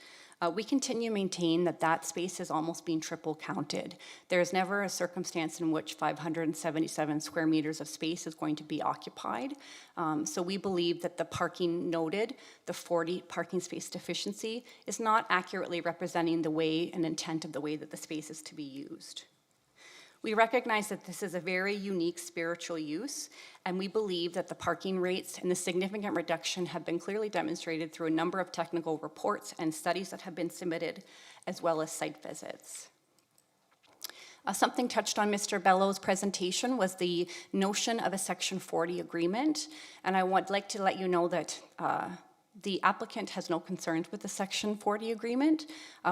We continue to maintain that that space is almost being triple counted. There is never a circumstance in which 577 square meters of space is going to be occupied. So we believe that the parking noted, the 40 parking space deficiency, is not accurately representing the way and intent of the way that the space is to be used. We recognize that this is a very unique spiritual use, and we believe that the parking rates and the significant reduction have been clearly demonstrated through a number of technical reports and studies that have been submitted, as well as site visits. Something touched on Mr. Bellows' presentation was the notion of a Section 40 agreement, and I would like to let you know that the applicant has no concerns with the Section 40 agreement.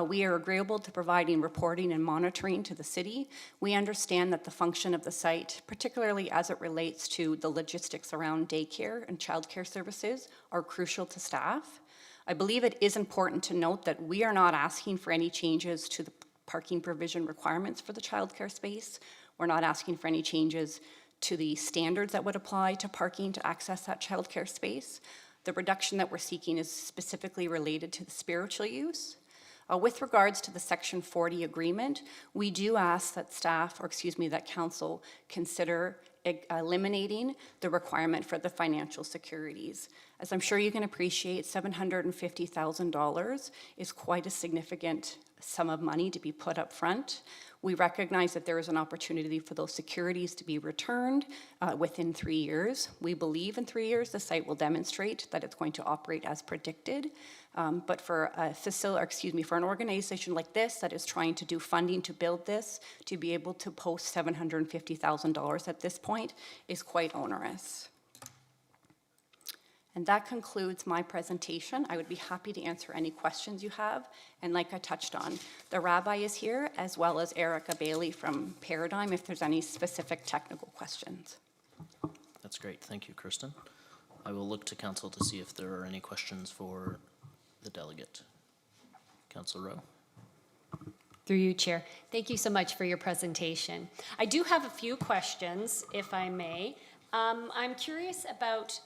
We are agreeable to providing reporting and monitoring to the city. We understand that the function of the site, particularly as it relates to the logistics around daycare and childcare services, are crucial to staff. I believe it is important to note that we are not asking for any changes to the parking provision requirements for the childcare space. We're not asking for any changes to the standards that would apply to parking to access that childcare space. The reduction that we're seeking is specifically related to the spiritual use. With regards to the Section 40 agreement, we do ask that that council consider eliminating the requirement for the financial securities. As I'm sure you can appreciate, $750,000 is quite a significant sum of money to be put up front. We recognize that there is an opportunity for those securities to be returned within 3 years. We believe in 3 years the site will demonstrate that it's going to operate as predicted. But for an organization like this that is trying to do funding to build this, to be able to post $750,000 at this point is quite onerous. And that concludes my presentation. I would be happy to answer any questions you have. And like I touched on, the rabbi is here, as well as Erica Bailey from Paradigm, if there's any specific technical questions. That's great. Thank you, Kristen. I will look to council to see if there are any questions for the delegate. Council Rowe. Through you, Chair. Thank you so much for your presentation. I do have a few questions, if I may. I'm curious about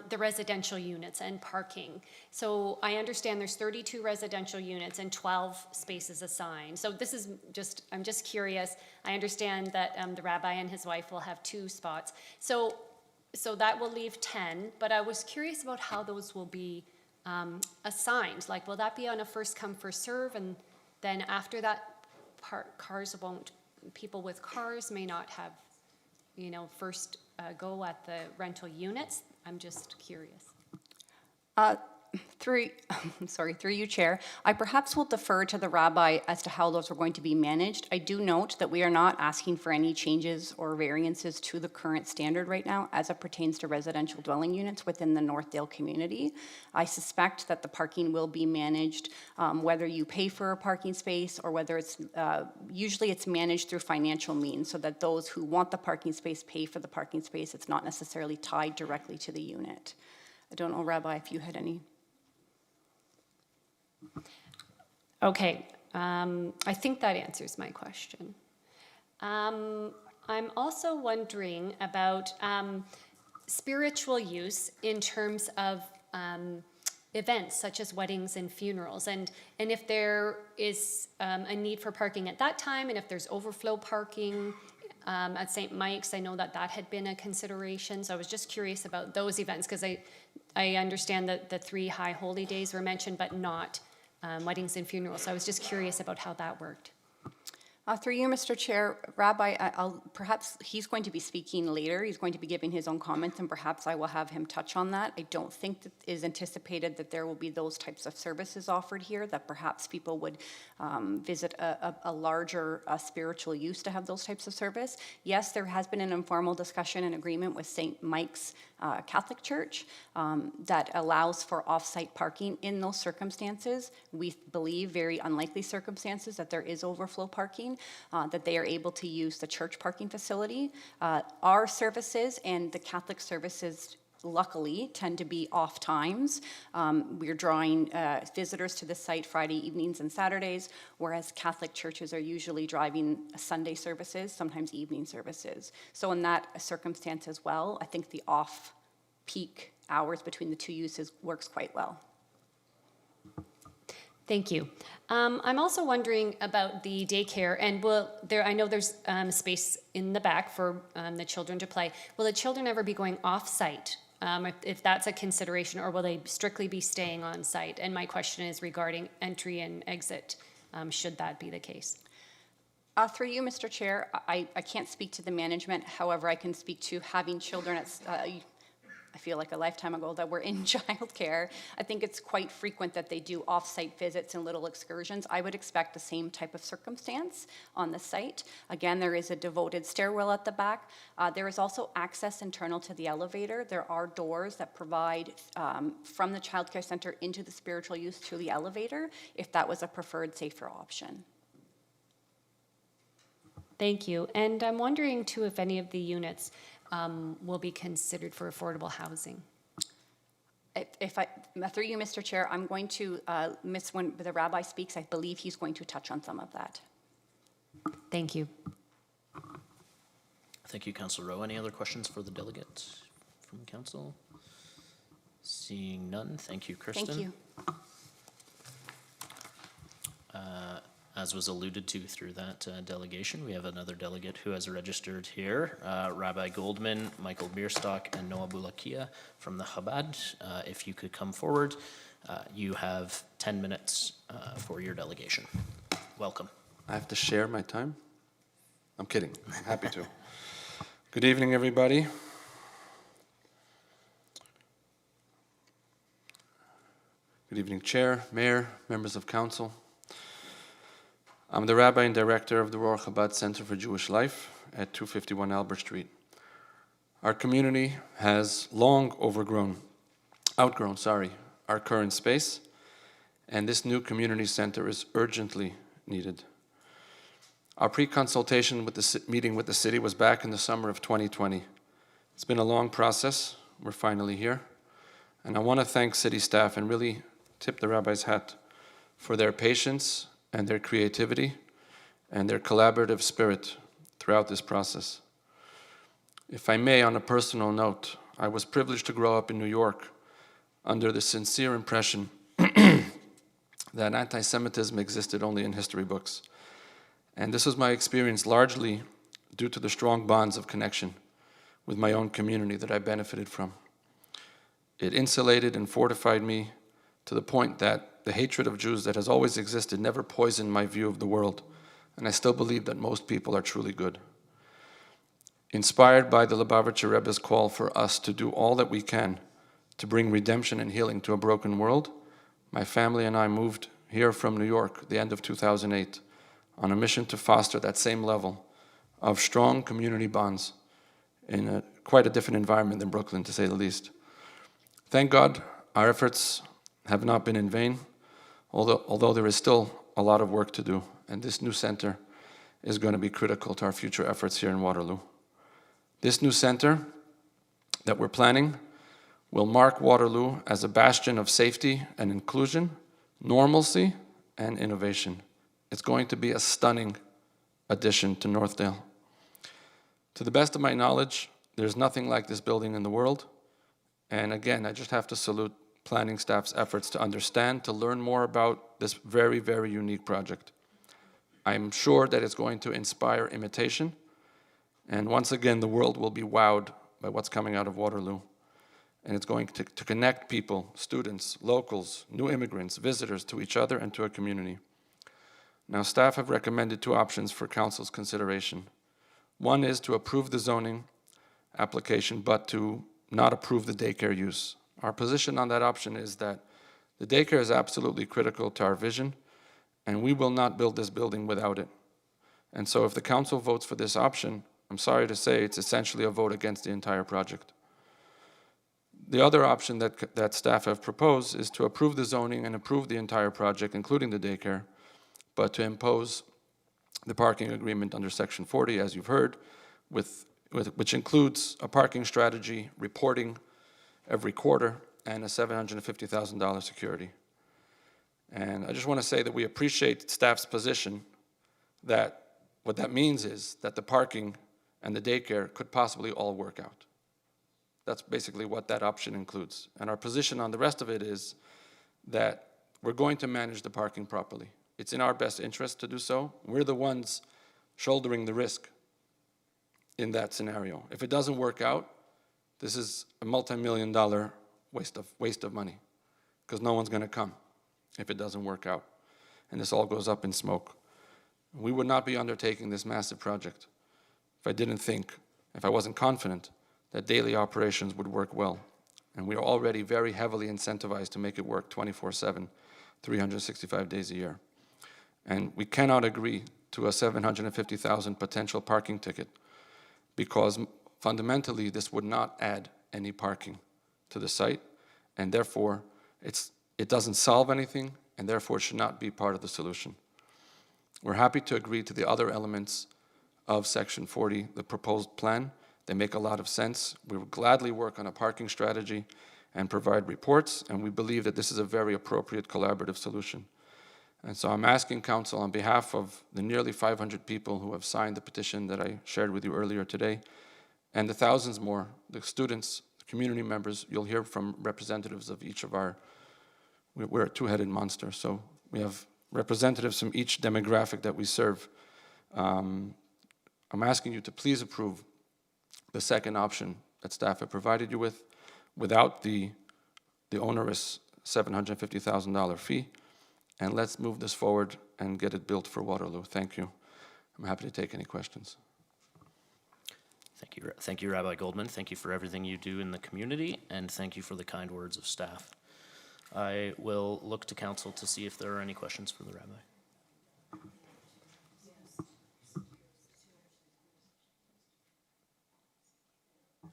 the residential units and parking. So I understand there's 32 residential units and 12 spaces assigned. So this is I'm just curious. I understand that the rabbi and his wife will have 2 spots. So that will leave 10, but I was curious about how those will be assigned. Like, will that be on a first come, first serve? And then after that, people with cars may not have, first go at the rental units. I'm just curious. Through you, Chair, I perhaps will defer to the rabbi as to how those are going to be managed. I do note that we are not asking for any changes or variances to the current standard right now as it pertains to residential dwelling units within the Northdale community. I suspect that the parking will be managed, whether you pay for a parking space or whether usually it's managed through financial means, so that those who want the parking space pay for the parking space. It's not necessarily tied directly to the unit. I don't know, Rabbi, if you had any. Okay, I think that answers my question. I'm also wondering about spiritual use in terms of events such as weddings and funerals, and if there is a need for parking at that time, and if there's overflow parking at St. Mike's. I know that had been a consideration, so I was just curious about those events, because I understand that the 3 high holy days were mentioned, but not weddings and funerals. So I was just curious about how that worked. Through you, Mr. Chair, Rabbi, perhaps he's going to be speaking later. He's going to be giving his own comments, and perhaps I will have him touch on that. I don't think that it is anticipated that there will be those types of services offered here, that perhaps people would visit a larger spiritual use to have those types of service. Yes, there has been an informal discussion and agreement with St. Mike's Catholic Church that allows for off-site parking in those circumstances. We believe very unlikely circumstances that there is overflow parking, that they are able to use the church parking facility. Our services and the Catholic services luckily tend to be off times. We're drawing visitors to the site Friday evenings and Saturdays, whereas Catholic churches are usually driving Sunday services, sometimes evening services. So in that circumstance as well, I think the off-peak hours between the 2 uses works quite well. Thank you. I'm also wondering about the daycare, and I know there's space in the back for the children to play. Will the children ever be going off-site, if that's a consideration, or will they strictly be staying on site? And my question is regarding entry and exit, should that be the case? Through you, Mr. Chair, I can't speak to the management. However, I can speak to having children I feel like a lifetime ago, that were in childcare. I think it's quite frequent that they do off-site visits and little excursions. I would expect the same type of circumstance on the site. Again, there is a devoted stairwell at the back. There is also access internal to the elevator. There are doors that provide from the childcare center into the spiritual use to the elevator, if that was a preferred, safer option. Thank you. And I'm wondering too if any of the units will be considered for affordable housing. If I, through you, Mr. Chair, I'm going to, when the rabbi speaks, I believe he's going to touch on some of that. Thank you. Thank you, Councillor Rowe. Any other questions for the delegate from council? Seeing none, thank you, Kristen. Thank you. As was alluded to through that delegation, we have another delegate who has registered here, Rabbi Goldman, Michael Bierstock, and Noah Bulakia from the Chabad. If you could come forward, you have 10 minutes for your delegation. Welcome. I have to share my time? I'm kidding. I'm happy to. Good evening, everybody. Good evening, Chair, Mayor, members of Council. I'm the Rabbi and Director of the Rohr Chabad Center for Jewish Life at 251 Albert Street. Our community has long outgrown our current space, and this new community center is urgently needed. Our pre-consultation meeting with the city was back in the summer of 2020. It's been a long process. We're finally here. And I want to thank city staff and really tip the rabbi's hat for their patience and their creativity and their collaborative spirit throughout this process. If I may, on a personal note, I was privileged to grow up in New York under the sincere impression that anti-Semitism existed only in history books. And this was my experience largely due to the strong bonds of connection with my own community that I benefited from. It insulated and fortified me to the point that the hatred of Jews that has always existed never poisoned my view of the world, and I still believe that most people are truly good. Inspired by the Lubavitcher Rebbe's call for us to do all that we can to bring redemption and healing to a broken world, my family and I moved here from New York at the end of 2008 on a mission to foster that same level of strong community bonds in quite a different environment than Brooklyn, to say the least. Thank God our efforts have not been in vain, although there is still a lot of work to do, and this new center is going to be critical to our future efforts here in Waterloo. This new center that we're planning will mark Waterloo as a bastion of safety and inclusion, normalcy, and innovation. It's going to be a stunning addition to Northdale. To the best of my knowledge, there's nothing like this building in the world, and again, I just have to salute planning staff's efforts to understand, to learn more about this very, very unique project. I'm sure that it's going to inspire imitation, and once again, the world will be wowed by what's coming out of Waterloo. And it's going to connect people, students, locals, new immigrants, visitors to each other and to a community. Now, staff have recommended two options for council's consideration. One is to approve the zoning application, but to not approve the daycare use. Our position on that option is that the daycare is absolutely critical to our vision, and we will not build this building without it. And so if the council votes for this option, I'm sorry to say it's essentially a vote against the entire project. The other option that staff have proposed is to approve the zoning and approve the entire project, including the daycare, but to impose the parking agreement under Section 40, as you've heard, which includes a parking strategy, reporting every quarter, and a $750,000 security. And I just want to say that we appreciate staff's position that what that means is that the parking and the daycare could possibly all work out. That's basically what that option includes. And our position on the rest of it is that we're going to manage the parking properly. It's in our best interest to do so. We're the ones shouldering the risk in that scenario. If it doesn't work out, this is a multi-million-dollar waste of money, because no one's going to come if it doesn't work out, and this all goes up in smoke. We would not be undertaking this massive project if I wasn't confident that daily operations would work well And we are already very heavily incentivized to make it work 24/7, 365 days a year. And we cannot agree to a $750,000 potential parking ticket because fundamentally this would not add any parking to the site, and therefore it doesn't solve anything, and therefore it should not be part of the solution. We're happy to agree to the other elements of Section 40, the proposed plan. They make a lot of sense. We will gladly work on a parking strategy and provide reports, and we believe that this is a very appropriate collaborative solution. And so I'm asking Council, on behalf of the nearly 500 people who have signed the petition that I shared with you earlier today, and the thousands more, the students, the community members, you'll hear from representatives of each of we're a two-headed monster, so we have representatives from each demographic that we serve. I'm asking you to please approve the second option that staff have provided you with, without the onerous $750,000 fee, and let's move this forward and get it built for Waterloo. Thank you. I'm happy to take any questions. Thank you, Rabbi Goldman. Thank you for everything you do in the community, and thank you for the kind words of staff. I will look to council to see if there are any questions for the rabbi.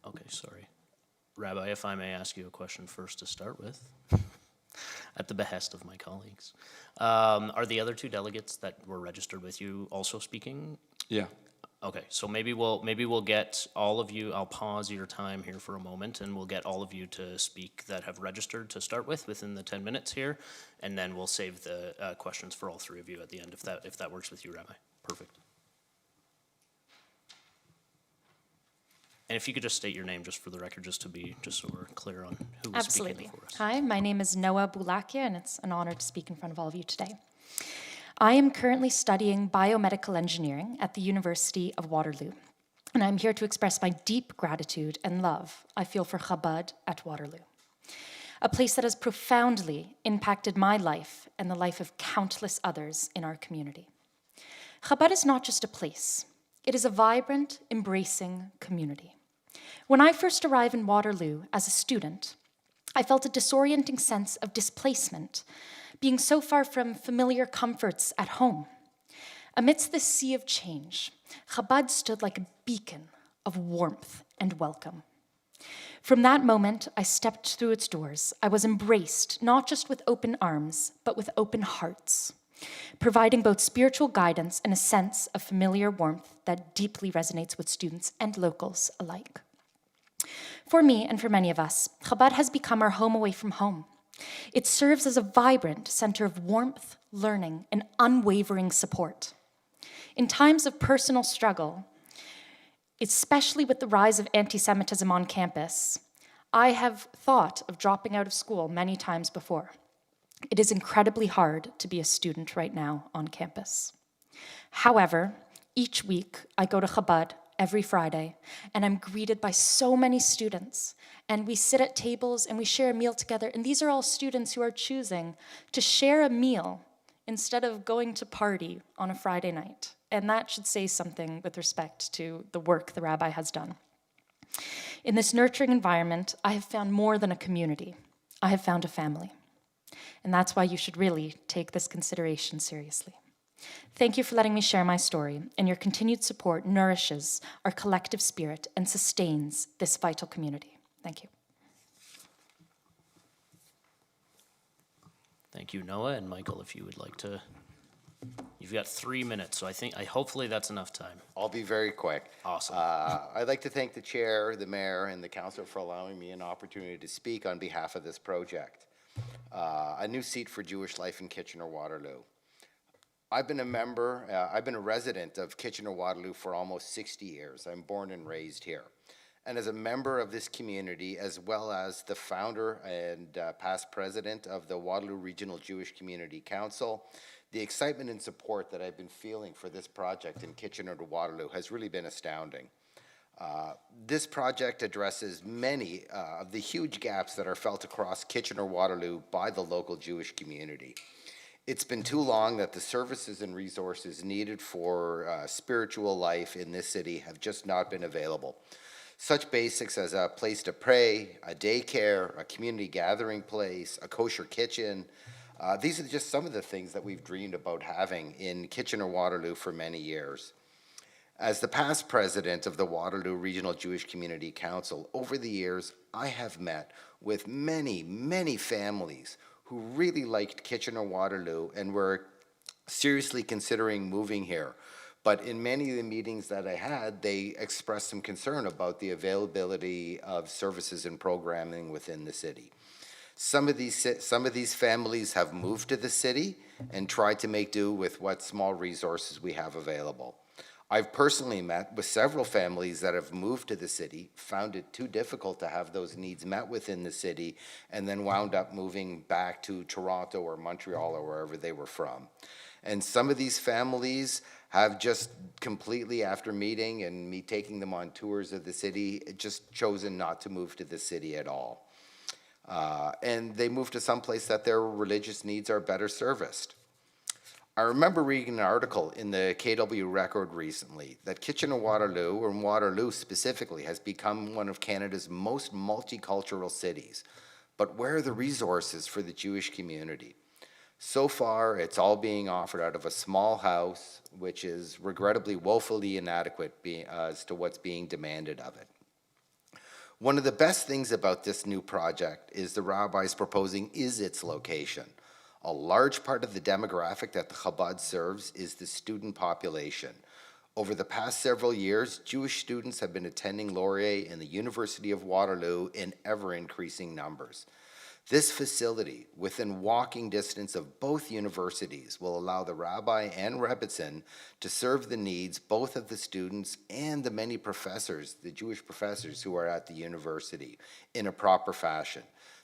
Okay, sorry. Rabbi, if I may ask you a question first to start with, at the behest of my colleagues. Are the other two delegates that were registered with you also speaking? Yeah. Okay, so maybe we'll get all of you, I'll pause your time here for a moment, and we'll get all of you to speak that have registered to start with within the 10 minutes here, and then we'll save the questions for all three of you at the end, if that works with you, Rabbi. Perfect. And if you could just state your name just for the record, just so we're clear on who was speaking before us. Hi, my name is Noah Boulakia, and it's an honor to speak in front of all of you today. I am currently studying biomedical engineering at the University of Waterloo, and I'm here to express my deep gratitude and love I feel for Chabad at Waterloo, a place that has profoundly impacted my life and the life of countless others in our community. Chabad is not just a place, it is a vibrant, embracing community. When I first arrived in Waterloo as a student, I felt a disorienting sense of displacement, being so far from familiar comforts at home. Amidst this sea of change, Chabad stood like a beacon of warmth and welcome. From that moment I stepped through its doors, I was embraced not just with open arms, but with open hearts, providing both spiritual guidance and a sense of familiar warmth that deeply resonates with students and locals alike. For me, and for many of us, Chabad has become our home away from home. It serves as a vibrant center of warmth, learning, and unwavering support. In times of personal struggle, especially with the rise of anti-Semitism on campus, I have thought of dropping out of school many times before. It is incredibly hard to be a student right now on campus. However, each week I go to Chabad every Friday, and I'm greeted by so many students, and we sit at tables and we share a meal together, and these are all students who are choosing to share a meal instead of going to party on a Friday night, and that should say something with respect to the work the rabbi has done. In this nurturing environment, I have found more than a community. I have found a family, and that's why you should really take this consideration seriously. Thank you for letting me share my story, and your continued support nourishes our collective spirit and sustains this vital community. Thank you. Thank you, Noah, and Michael, if you would like to, you've got 3 minutes, so hopefully that's enough time. I'll be very quick. Awesome. I'd like to thank the chair, the mayor, and the council for allowing me an opportunity to speak on behalf of this project. A new seat for Jewish life in Kitchener-Waterloo. I've been a resident of Kitchener-Waterloo for almost 60 years. I'm born and raised here. And as a member of this community, as well as the founder and past president of the Waterloo Regional Jewish Community Council, the excitement and support that I've been feeling for this project in Kitchener to Waterloo has really been astounding. This project addresses many of the huge gaps that are felt across Kitchener-Waterloo by the local Jewish community. It's been too long that the services and resources needed for spiritual life in this city have just not been available. Such basics as a place to pray, a daycare, a community gathering place, a kosher kitchen. These are just some of the things that we've dreamed about having in Kitchener-Waterloo for many years. As the past president of the Waterloo Regional Jewish Community Council, over the years, I have met with many, many families who really liked Kitchener-Waterloo and were seriously considering moving here. But in many of the meetings that I had, they expressed some concern about the availability of services and programming within the city. Some of these families have moved to the city and tried to make do with what small resources we have available. I've personally met with several families that have moved to the city, found it too difficult to have those needs met within the city, and then wound up moving back to Toronto or Montreal or wherever they were from. And some of these families have just completely, after meeting and me taking them on tours of the city, just chosen not to move to the city at all. And they moved to some place that their religious needs are better serviced. I remember reading an article in the KW Record recently that Kitchener-Waterloo, or Waterloo specifically, has become one of Canada's most multicultural cities. But where are the resources for the Jewish community? So far, it's all being offered out of a small house, which is regrettably woefully inadequate as to what's being demanded of it. One of the best things about this new project is the rabbis proposing is its location. A large part of the demographic that the Chabad serves is the student population. Over the past several years, Jewish students have been attending Laurier and the University of Waterloo in ever-increasing numbers. This facility, within walking distance of both universities, will allow the rabbi and rebbitzin to serve the needs both of the students and the many professors, the Jewish professors who are at the university, in a proper fashion.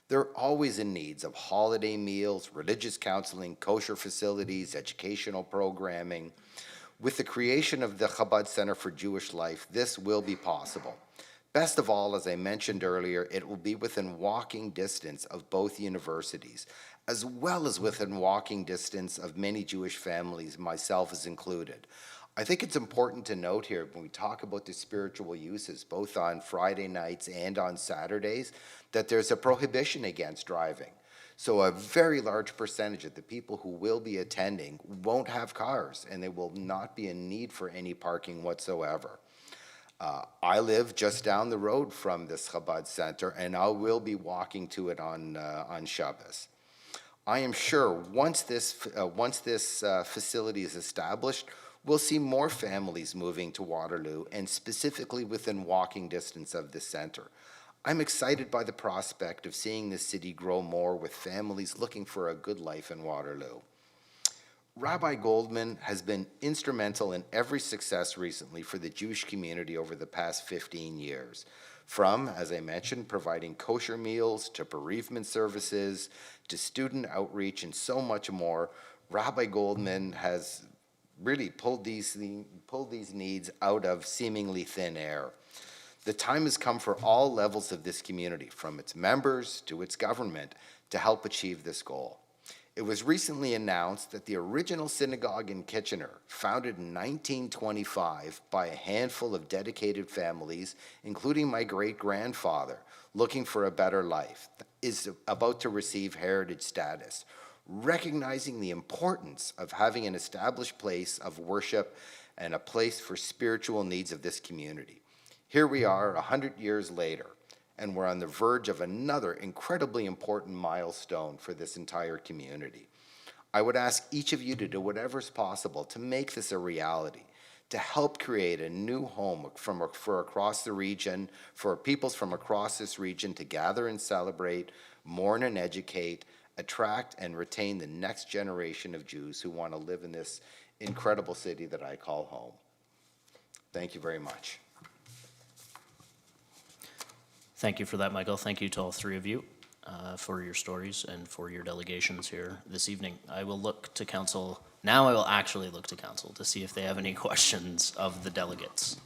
They're always in needs of holiday meals, religious counseling, kosher facilities, educational programming. With the creation of the Chabad Center for Jewish Life, this will be possible. Best of all, as I mentioned earlier, it will be within walking distance of both universities, as well as within walking distance of many Jewish families, myself as included. I think it's important to note here when we talk about the spiritual uses, both on Friday nights and on Saturdays, that there's a prohibition against driving. So a very large percentage of the people who will be attending won't have cars, and there will not be a need for any parking whatsoever. I live just down the road from this Chabad Center, and I will be walking to it on Shabbos. I am sure once this facility is established, we'll see more families moving to Waterloo, and specifically within walking distance of the center. I'm excited by the prospect of seeing this city grow more with families looking for a good life in Waterloo. Rabbi Goldman has been instrumental in every success recently for the Jewish community over the past 15 years. From, as I mentioned, providing kosher meals to bereavement services to student outreach and so much more, Rabbi Goldman has really pulled these needs out of seemingly thin air. The time has come for all levels of this community, from its members to its government, to help achieve this goal. It was recently announced that the original synagogue in Kitchener, founded in 1925 by a handful of dedicated families, including my great-grandfather, looking for a better life, is about to receive heritage status, recognizing the importance of having an established place of worship and a place for spiritual needs of this community. Here we are 100 years later, and we're on the verge of another incredibly important milestone for this entire community. I would ask each of you to do whatever's possible to make this a reality, to help create a new home for across the region, for peoples from across this region to gather and celebrate, mourn and educate, attract and retain the next generation of Jews who want to live in this incredible city that I call home. Thank you very much. Thank you for that, Michael. Thank you to all three of you for your stories and for your delegations here this evening. I will look to council. Now I will actually look to council to see if they have any questions of the delegates.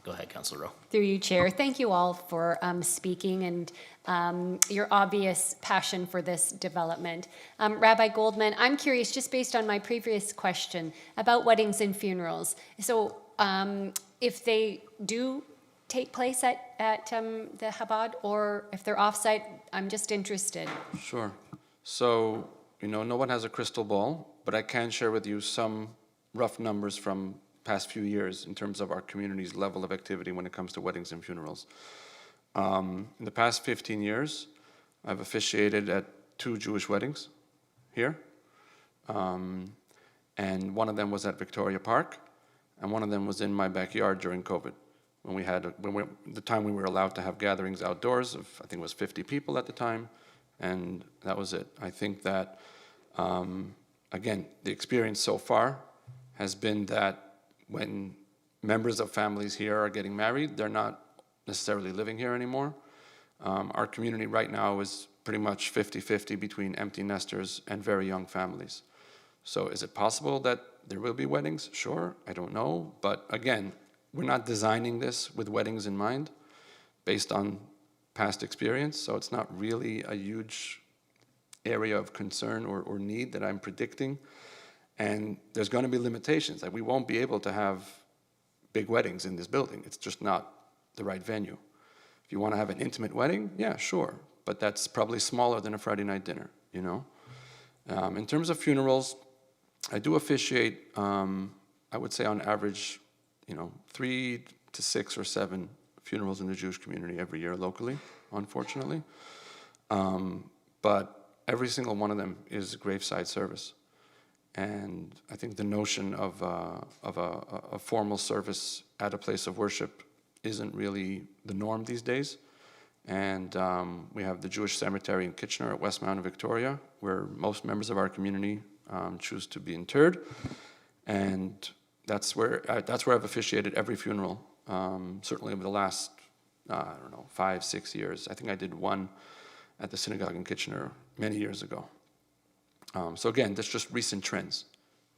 Go ahead, Councillor Rowe. Through you, Chair. Thank you all for speaking and your obvious passion for this development. Rabbi Goldman, I'm curious, just based on my previous question about weddings and funerals. So if they do take place at the Chabad, or if they're off-site? I'm just interested. Sure. So, no one has a crystal ball, but I can share with you some rough numbers from past few years in terms of our community's level of activity when it comes to weddings and funerals. In the past 15 years, I've officiated at 2 Jewish weddings here. And one of them was at Victoria Park, and one of them was in my backyard during COVID, the time we were allowed to have gatherings outdoors of, I think it was 50 people at the time, and that was it. I think that, again, the experience so far has been that when members of families here are getting married, they're not necessarily living here anymore. Our community right now is pretty much 50-50 between empty nesters and very young families. So is it possible that there will be weddings? Sure, I don't know. But again, we're not designing this with weddings in mind based on past experience. So it's not really a huge area of concern or need that I'm predicting. And there's going to be limitations. Like we won't be able to have big weddings in this building. It's just not the right venue. If you want to have an intimate wedding, yeah, sure. But that's probably smaller than a Friday night dinner, In terms of funerals, I do officiate, I would say on average, 3 to 6 or 7 funerals in the Jewish community every year locally, unfortunately. But every single one of them is a graveside service. And I think the notion of a formal service at a place of worship isn't really the norm these days. And we have the Jewish cemetery in Kitchener at Westmount in Victoria, where most members of our community choose to be interred. And that's where I've officiated every funeral, certainly over the last, 5-6 years. I think I did one at the synagogue in Kitchener many years ago. So again, that's just recent trends.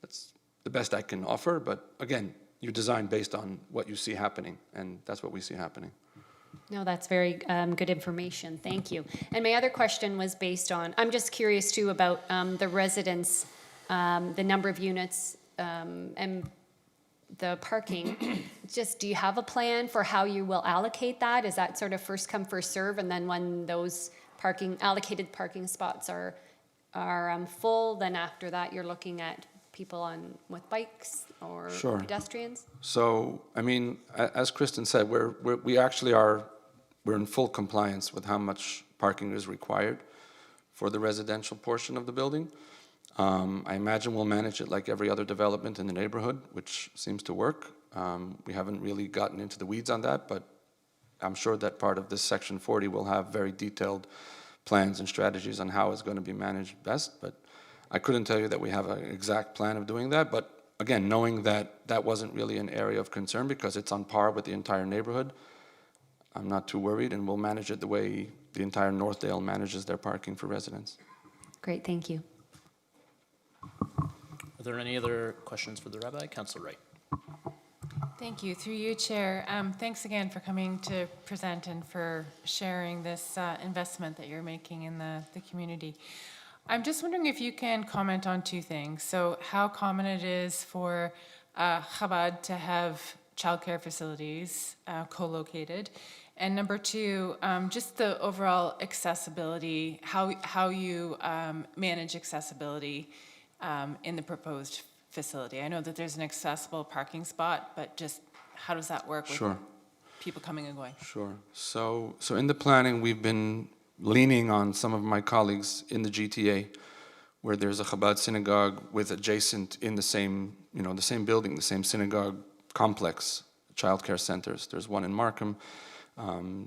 That's the best I can offer, but again, you design based on what you see happening, and that's what we see happening. No, that's very good information. Thank you. And my other question was based on, I'm just curious too about the residents, the number of units, and the parking. Just, do you have a plan for how you will allocate that? Is that sort of first come, first serve? And then when those allocated parking spots are full, then after that you're looking at people with bikes or Sure. pedestrians? So, as Kristen said, we're in full compliance with how much parking is required for the residential portion of the building. I imagine we'll manage it like every other development in the neighborhood, which seems to work. We haven't really gotten into the weeds on that, but I'm sure that part of this Section 40 will have very detailed plans and strategies on how it's going to be managed best. But I couldn't tell you that we have an exact plan of doing that. But again, knowing that that wasn't really an area of concern because it's on par with the entire neighborhood, I'm not too worried, and we'll manage it the way the entire Northdale manages their parking for residents. Great, thank you. Are there any other questions for the Rabbi? Councillor Wright. Thank you. Through you, Chair. Thanks again for coming to present and for sharing this investment that you're making in the community. I'm just wondering if you can comment on 2 things. So how common it is for Chabad to have childcare facilities co-located, and number 2, just the overall accessibility, how you manage accessibility in the proposed facility. I know that there's an accessible parking spot, but just how does that work with Sure. people coming and going? Sure. So in the planning, we've been leaning on some of my colleagues in the GTA, where there's a Chabad synagogue with adjacent in the same building, the same synagogue complex, childcare centers. There's one in Markham.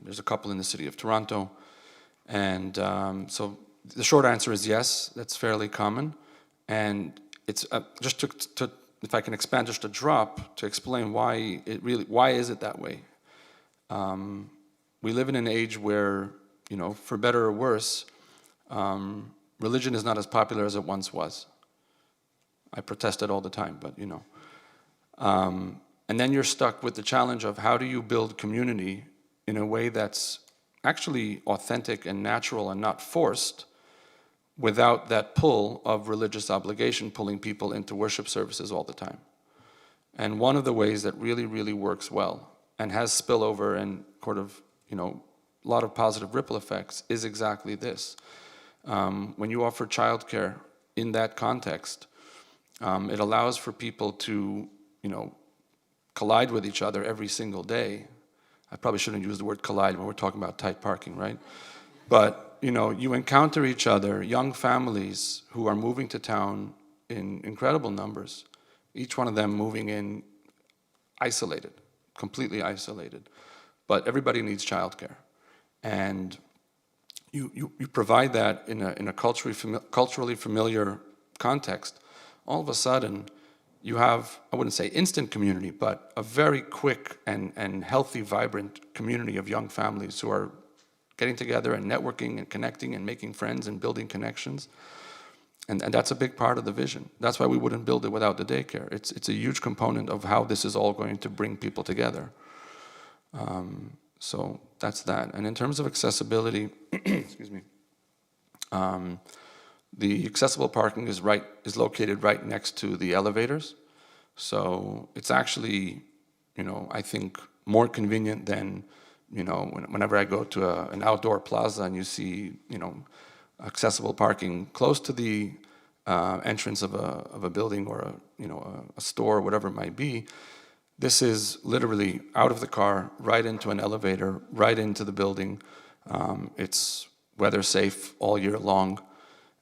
There's a couple in the city of Toronto. And so the short answer is yes, that's fairly common. And it's just to if I can expand just a drop to explain why is it that way. We live in an age where, for better or worse, religion is not as popular as it once was. I protest it all the time, but and then you're stuck with the challenge of how do you build community in a way that's actually authentic and natural and not forced, without that pull of religious obligation pulling people into worship services all the time. And one of the ways that really, really works well and has spillover and a lot of positive ripple effects is exactly this. When you offer childcare in that context, it allows for people to, collide with each other every single day. I probably shouldn't use the word collide when we're talking about tight parking, right? But, you encounter each other, young families who are moving to town in incredible numbers, each one of them moving in isolated, completely isolated. But everybody needs childcare. And you provide that in a culturally familiar context. All of a sudden, you have, I wouldn't say instant community, but a very quick and healthy, vibrant community of young families who are getting together and networking and connecting and making friends and building connections. And that's a big part of the vision. That's why we wouldn't build it without the daycare. It's a huge component of how this is all going to bring people together. So that's that. And in terms of accessibility, excuse me, the accessible parking is located right next to the elevators. So it's actually, I think more convenient than, whenever I go to an outdoor plaza and you see, accessible parking close to the entrance of a building or a store, whatever it might be. This is literally out of the car, right into an elevator, right into the building. It's weather safe all year long.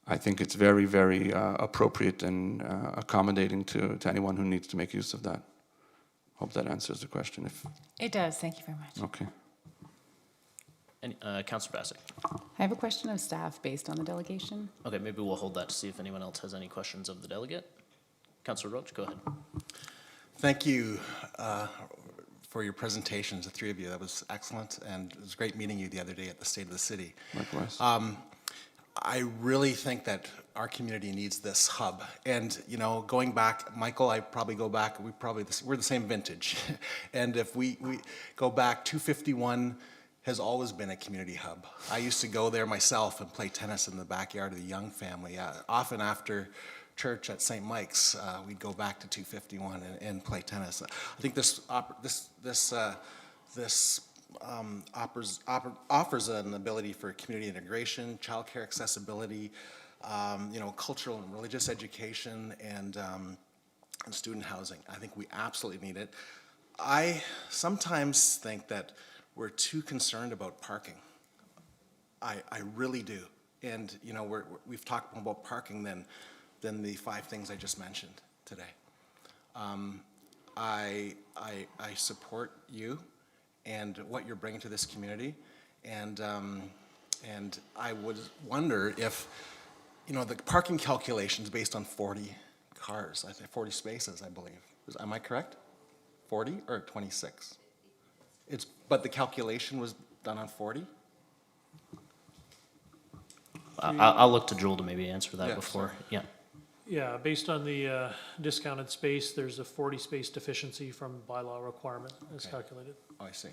I think it's very, very appropriate and accommodating to anyone who needs to make use of that. Hope that answers the question. It does, thank you very much. Okay. Councillor Bassett. I have a question of staff based on the delegation. Okay, maybe we'll hold that to see if anyone else has any questions of the delegate. Councillor Roach, go ahead. Thank you for your presentations, the three of you. That was excellent, and it was great meeting you the other day at the State of the City. Likewise. I really think that our community needs this hub. And, going back, Michael, I probably go back, we're the same vintage. And if we go back, 251 has always been a community hub. I used to go there myself and play tennis in the backyard of the Young family. Often after church at St. Mike's, we'd go back to 251 and play tennis. I think this offers an ability for community integration, childcare accessibility, cultural and religious education, and student housing. I think we absolutely need it. I sometimes think that we're too concerned about parking. I really do. And we've talked more about parking than the 5 things I just mentioned today. I support you and what you're bringing to this community, and I would wonder if the parking calculations based on 40 cars, I think 40 spaces, I believe. Am I correct? 40 or 26? But the calculation was done on 40? I'll look to Joel to maybe answer that before. Sorry. Yeah. Yeah, based on the discounted space, there's a 40 space deficiency from bylaw requirement as calculated. Oh, I see.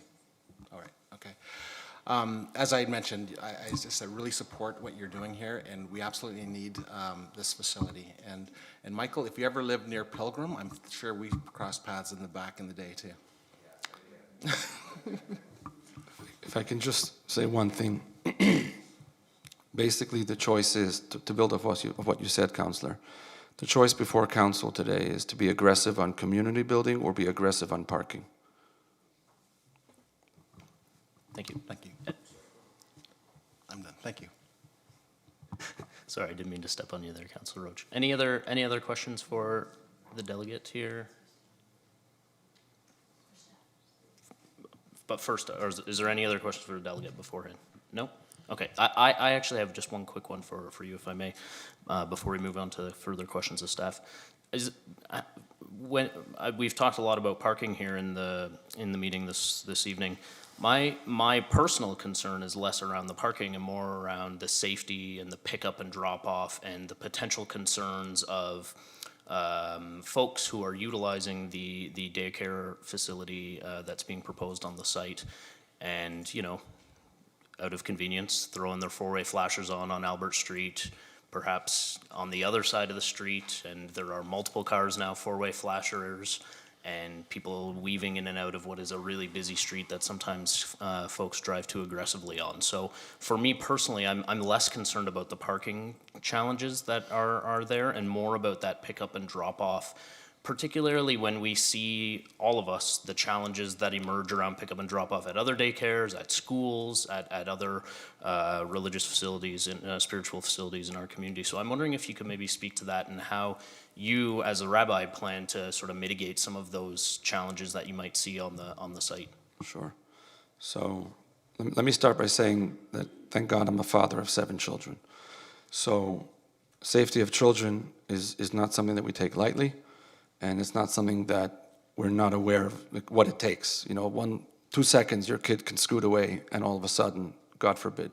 All right, okay. As I had mentioned, I really support what you're doing here, and we absolutely need this facility. And Michael, if you ever lived near Pilgrim, I'm sure we crossed paths back in the day too. If I can just say one thing. Basically, the choice is, to build off what you said, Councillor, the choice before Council today is to be aggressive on community building or be aggressive on parking. Thank you. Thank you. I'm done. Thank you. Sorry, I didn't mean to step on you there, Councillor Roach. Any other questions for the delegate here? But first, or is there any other questions for the delegate beforehand? No? Okay, I actually have just one quick one for you, if I may, before we move on to further questions of staff. We've talked a lot about parking here in the meeting this evening. My personal concern is less around the parking and more around the safety and the pickup and drop off and the potential concerns of folks who are utilizing the daycare facility that's being proposed on the site, and out of convenience, throwing their 4-way flashers on Albert Street, perhaps on the other side of the street, and there are multiple cars now, 4-way flashers, and people weaving in and out of what is a really busy street that sometimes folks drive too aggressively on. So for me personally, I'm less concerned about the parking challenges that are there and more about that pickup and drop off, particularly when we see, all of us, the challenges that emerge around pickup and drop off at other daycares, at schools, at other religious facilities and spiritual facilities in our community. So I'm wondering if you could maybe speak to that and how you, as a rabbi, plan to sort of mitigate some of those challenges that you might see on the site. Sure. So let me start by saying that thank God I'm a father of 7 children. So safety of children is not something that we take lightly, and it's not something that we're not aware of what it takes. 2 seconds, your kid can scoot away, and all of a sudden, God forbid.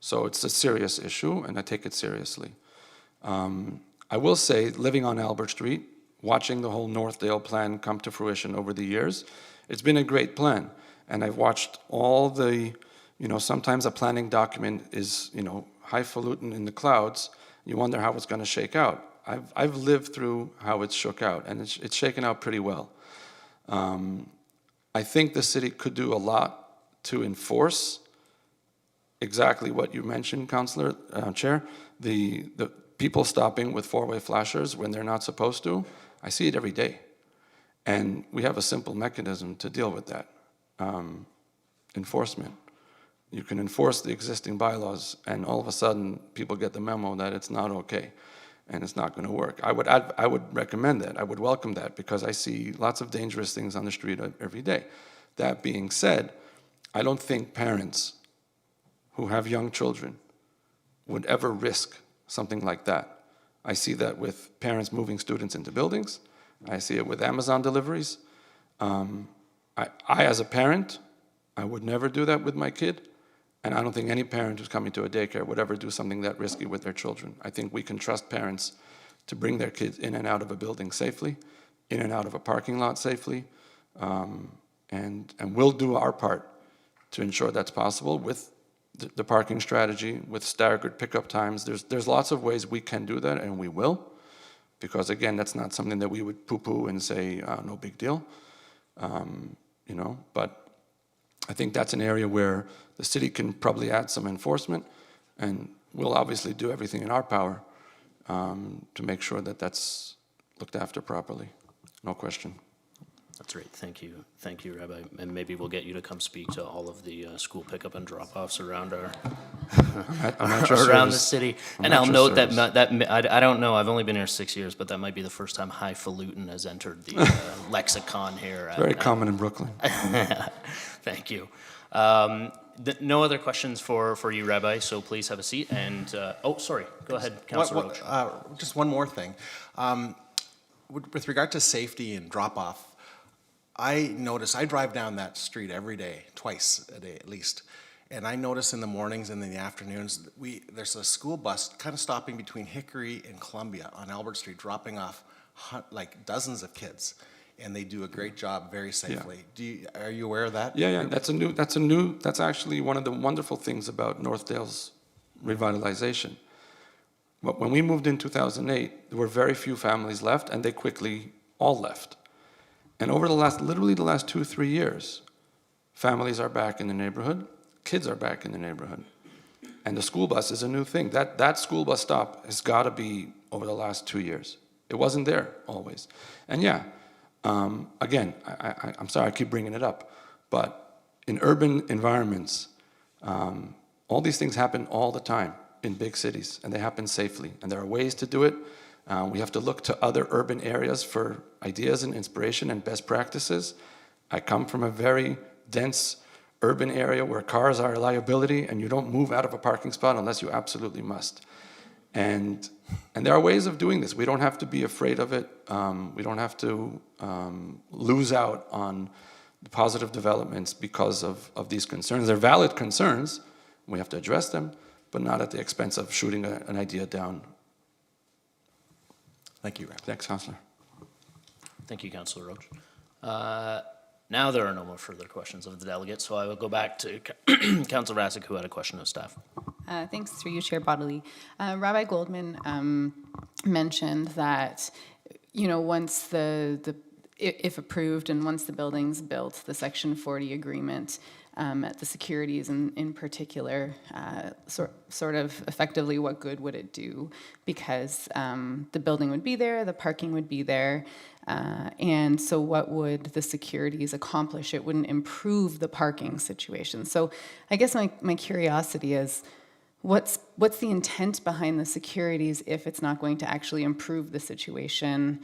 So it's a serious issue, and I take it seriously. I will say, living on Albert Street, watching the whole Northdale plan come to fruition over the years, it's been a great plan. And I've watched all the, sometimes a planning document is, highfalutin in the clouds. You wonder how it's going to shake out. I've lived through how it's shook out, and it's shaken out pretty well. I think the city could do a lot to enforce exactly what you mentioned, Councillor Chair, the people stopping with 4-way flashers when they're not supposed to. I see it every day. And we have a simple mechanism to deal with that. Enforcement. You can enforce the existing bylaws, and all of a sudden, people get the memo that it's not okay, and it's not going to work. I would recommend that. I would welcome that, because I see lots of dangerous things on the street every day. That being said, I don't think parents who have young children would ever risk something like that. I see that with parents moving students into buildings. I see it with Amazon deliveries. I, as a parent, I would never do that with my kid. And I don't think any parent who's coming to a daycare would ever do something that risky with their children. I think we can trust parents to bring their kids in and out of a building safely, in and out of a parking lot safely, and we'll do our part to ensure that's possible with the parking strategy, with staggered pickup times. There's lots of ways we can do that, and we will, because again, that's not something that we would poo-poo and say, no big deal, but I think that's an area where the city can probably add some enforcement, and we'll obviously do everything in our power to make sure that that's looked after properly. No question. That's great. Thank you. Thank you, Rabbi. And maybe we'll get you to come speak to all of the school pickup and drop-offs around our around the city. And I'll note that I don't know. I've only been here 6 years, but that might be the first time highfalutin has entered the lexicon here. Very common in Brooklyn. Thank you. No other questions for you, Rabbi, so please have a seat. And, sorry, go ahead, Councilor Roach. Just one more thing. With regard to safety and drop-off, I notice, I drive down that street every day, twice a day at least, and I notice in the mornings and in the afternoons, there's a school bus kind of stopping between Hickory and Columbia on Albert Street, dropping off like dozens of kids. And they do a great job very safely. Yeah. Are you aware of that? Yeah. That's actually one of the wonderful things about Northdale's revitalization. But when we moved in 2008, there were very few families left, and they quickly all left. And over literally the last 2-3 years, families are back in the neighborhood, kids are back in the neighborhood. And the school bus is a new thing. That school bus stop has got to be over the last 2 years. It wasn't there always. And yeah, again, I'm sorry I keep bringing it up, but in urban environments, all these things happen all the time in big cities, and they happen safely. And there are ways to do it. We have to look to other urban areas for ideas and inspiration and best practices. I come from a very dense urban area where cars are a liability, and you don't move out of a parking spot unless you absolutely must. And there are ways of doing this. We don't have to be afraid of it. We don't have to lose out on the positive developments because of these concerns. They're valid concerns. We have to address them, but not at the expense of shooting an idea down. Thank you, Rabbi. Thanks, Councillor. Thank you, Councillor Roach. Now there are no more further questions of the delegates, so I will go back to Councillor Rassick, who had a question of staff. Thanks through you, Chair Bodley. Rabbi Goldman mentioned that, once if approved, and once the building's built, the Section 40 agreement, the securities in particular, sort of effectively what good would it do? Because the building would be there, the parking would be there, and so what would the securities accomplish? It wouldn't improve the parking situation. So I guess my curiosity is, what's the intent behind the securities if it's not going to actually improve the situation?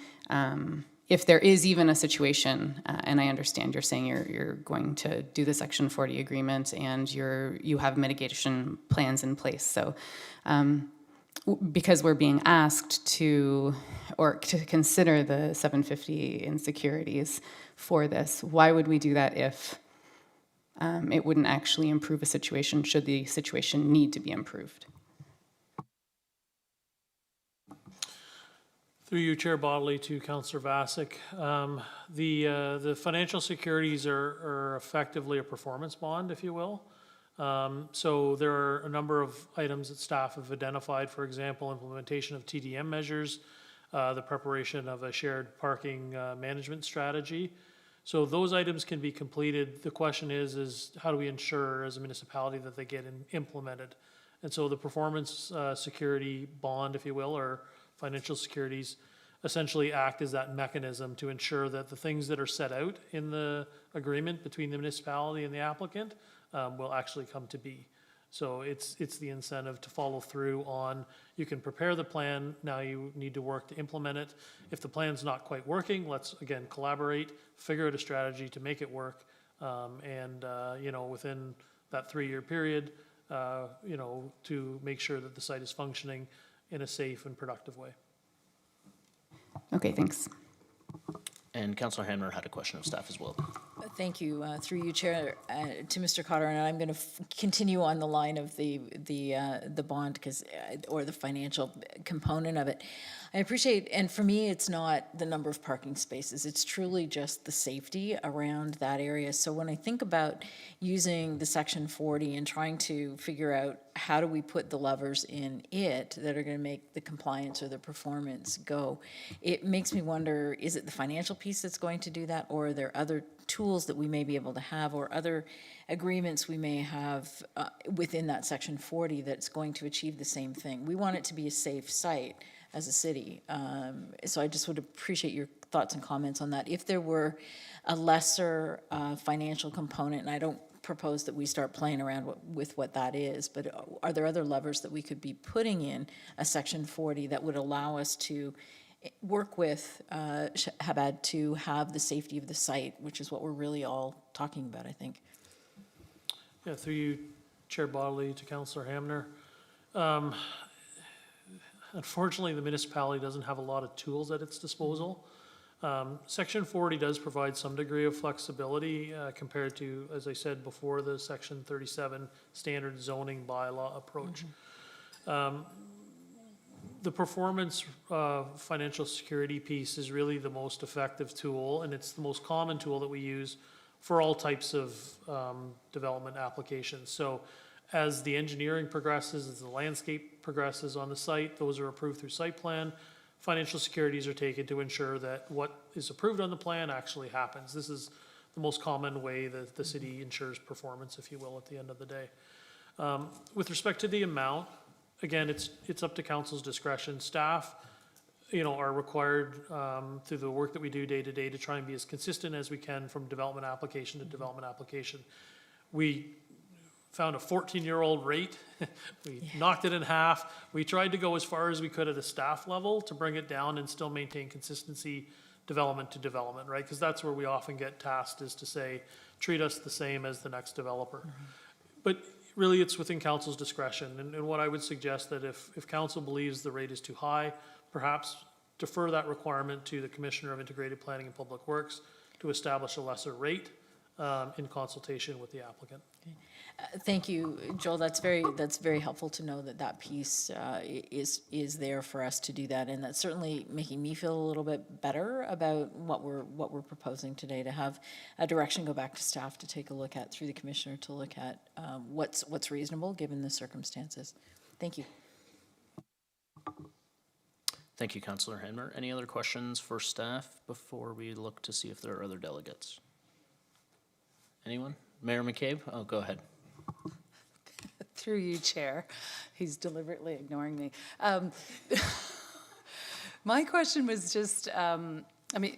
If there is even a situation, and I understand you're saying you're going to do the Section 40 agreement and you have mitigation plans in place. So because we're being asked to consider the 750 in securities for this, why would we do that if it wouldn't actually improve a situation should the situation need to be improved? Through you, Chair Bodley, to Councillor Vasek. The financial securities are effectively a performance bond, if you will. So there are a number of items that staff have identified, for example, implementation of TDM measures, the preparation of a shared parking management strategy. So those items can be completed. The question is how do we ensure as a municipality that they get implemented? And so the performance security bond, if you will, or financial securities essentially act as that mechanism to ensure that the things that are set out in the agreement between the municipality and the applicant will actually come to be. So it's the incentive to follow through on, you can prepare the plan, now you need to work to implement it. If the plan's not quite working, let's again collaborate, figure out a strategy to make it work, and within that 3-year period, to make sure that the site is functioning in a safe and productive way. Okay, thanks. And Councillor Hamner had a question of staff as well. Thank you. Through you, Chair, to Mr. Cotter, and I'm going to continue on the line of the bond or the financial component of it. I appreciate, and for me, it's not the number of parking spaces. It's truly just the safety around that area. So when I think about using the Section 40 and trying to figure out how do we put the levers in it that are going to make the compliance or the performance go, it makes me wonder, is it the financial piece that's going to do that, or are there other tools that we may be able to have, or other agreements we may have within that Section 40 that's going to achieve the same thing? We want it to be a safe site as a city. So I just would appreciate your thoughts and comments on that. If there were a lesser financial component, and I don't propose that we start playing around with what that is, but are there other levers that we could be putting in a Section 40 that would allow us to work with Chabad to have the safety of the site, which is what we're really all talking about, I think? Yeah, through you, Chair Bodley, to Councillor Hamner. Unfortunately, the municipality doesn't have a lot of tools at its disposal. Section 40 does provide some degree of flexibility compared to, as I said before, the Section 37 standard zoning bylaw approach. The performance financial security piece is really the most effective tool, and it's the most common tool that we use for all types of development applications. So as the engineering progresses, as the landscape progresses on the site, those are approved through site plan. Financial securities are taken to ensure that what is approved on the plan actually happens. This is the most common way that the city ensures performance, if you will, at the end of the day. With respect to the amount, again, it's up to council's discretion. Staff, are required through the work that we do day to day to try and be as consistent as we can from development application to development application. We found a 14-year-old rate. We knocked it in half. We tried to go as far as we could at a staff level to bring it down and still maintain consistency development to development, right? Because that's where we often get tasked, is to say, treat us the same as the next developer. But really, it's within council's discretion. And what I would suggest that if council believes the rate is too high, perhaps defer that requirement to the Commissioner of Integrated Planning and Public Works to establish a lesser rate in consultation with the applicant. Thank you, Joel. That's very helpful to know that piece is there for us to do that, and that's certainly making me feel a little bit better about what we're proposing today, to have a direction go back to staff to take a look at through the Commissioner to look at what's reasonable given the circumstances. Thank you. Thank you, Councillor Hanmer. Any other questions for staff before we look to see if there are other delegates? Anyone? Mayor McCabe? Oh, go ahead. Through you, Chair. He's deliberately ignoring me. My question was just, I mean,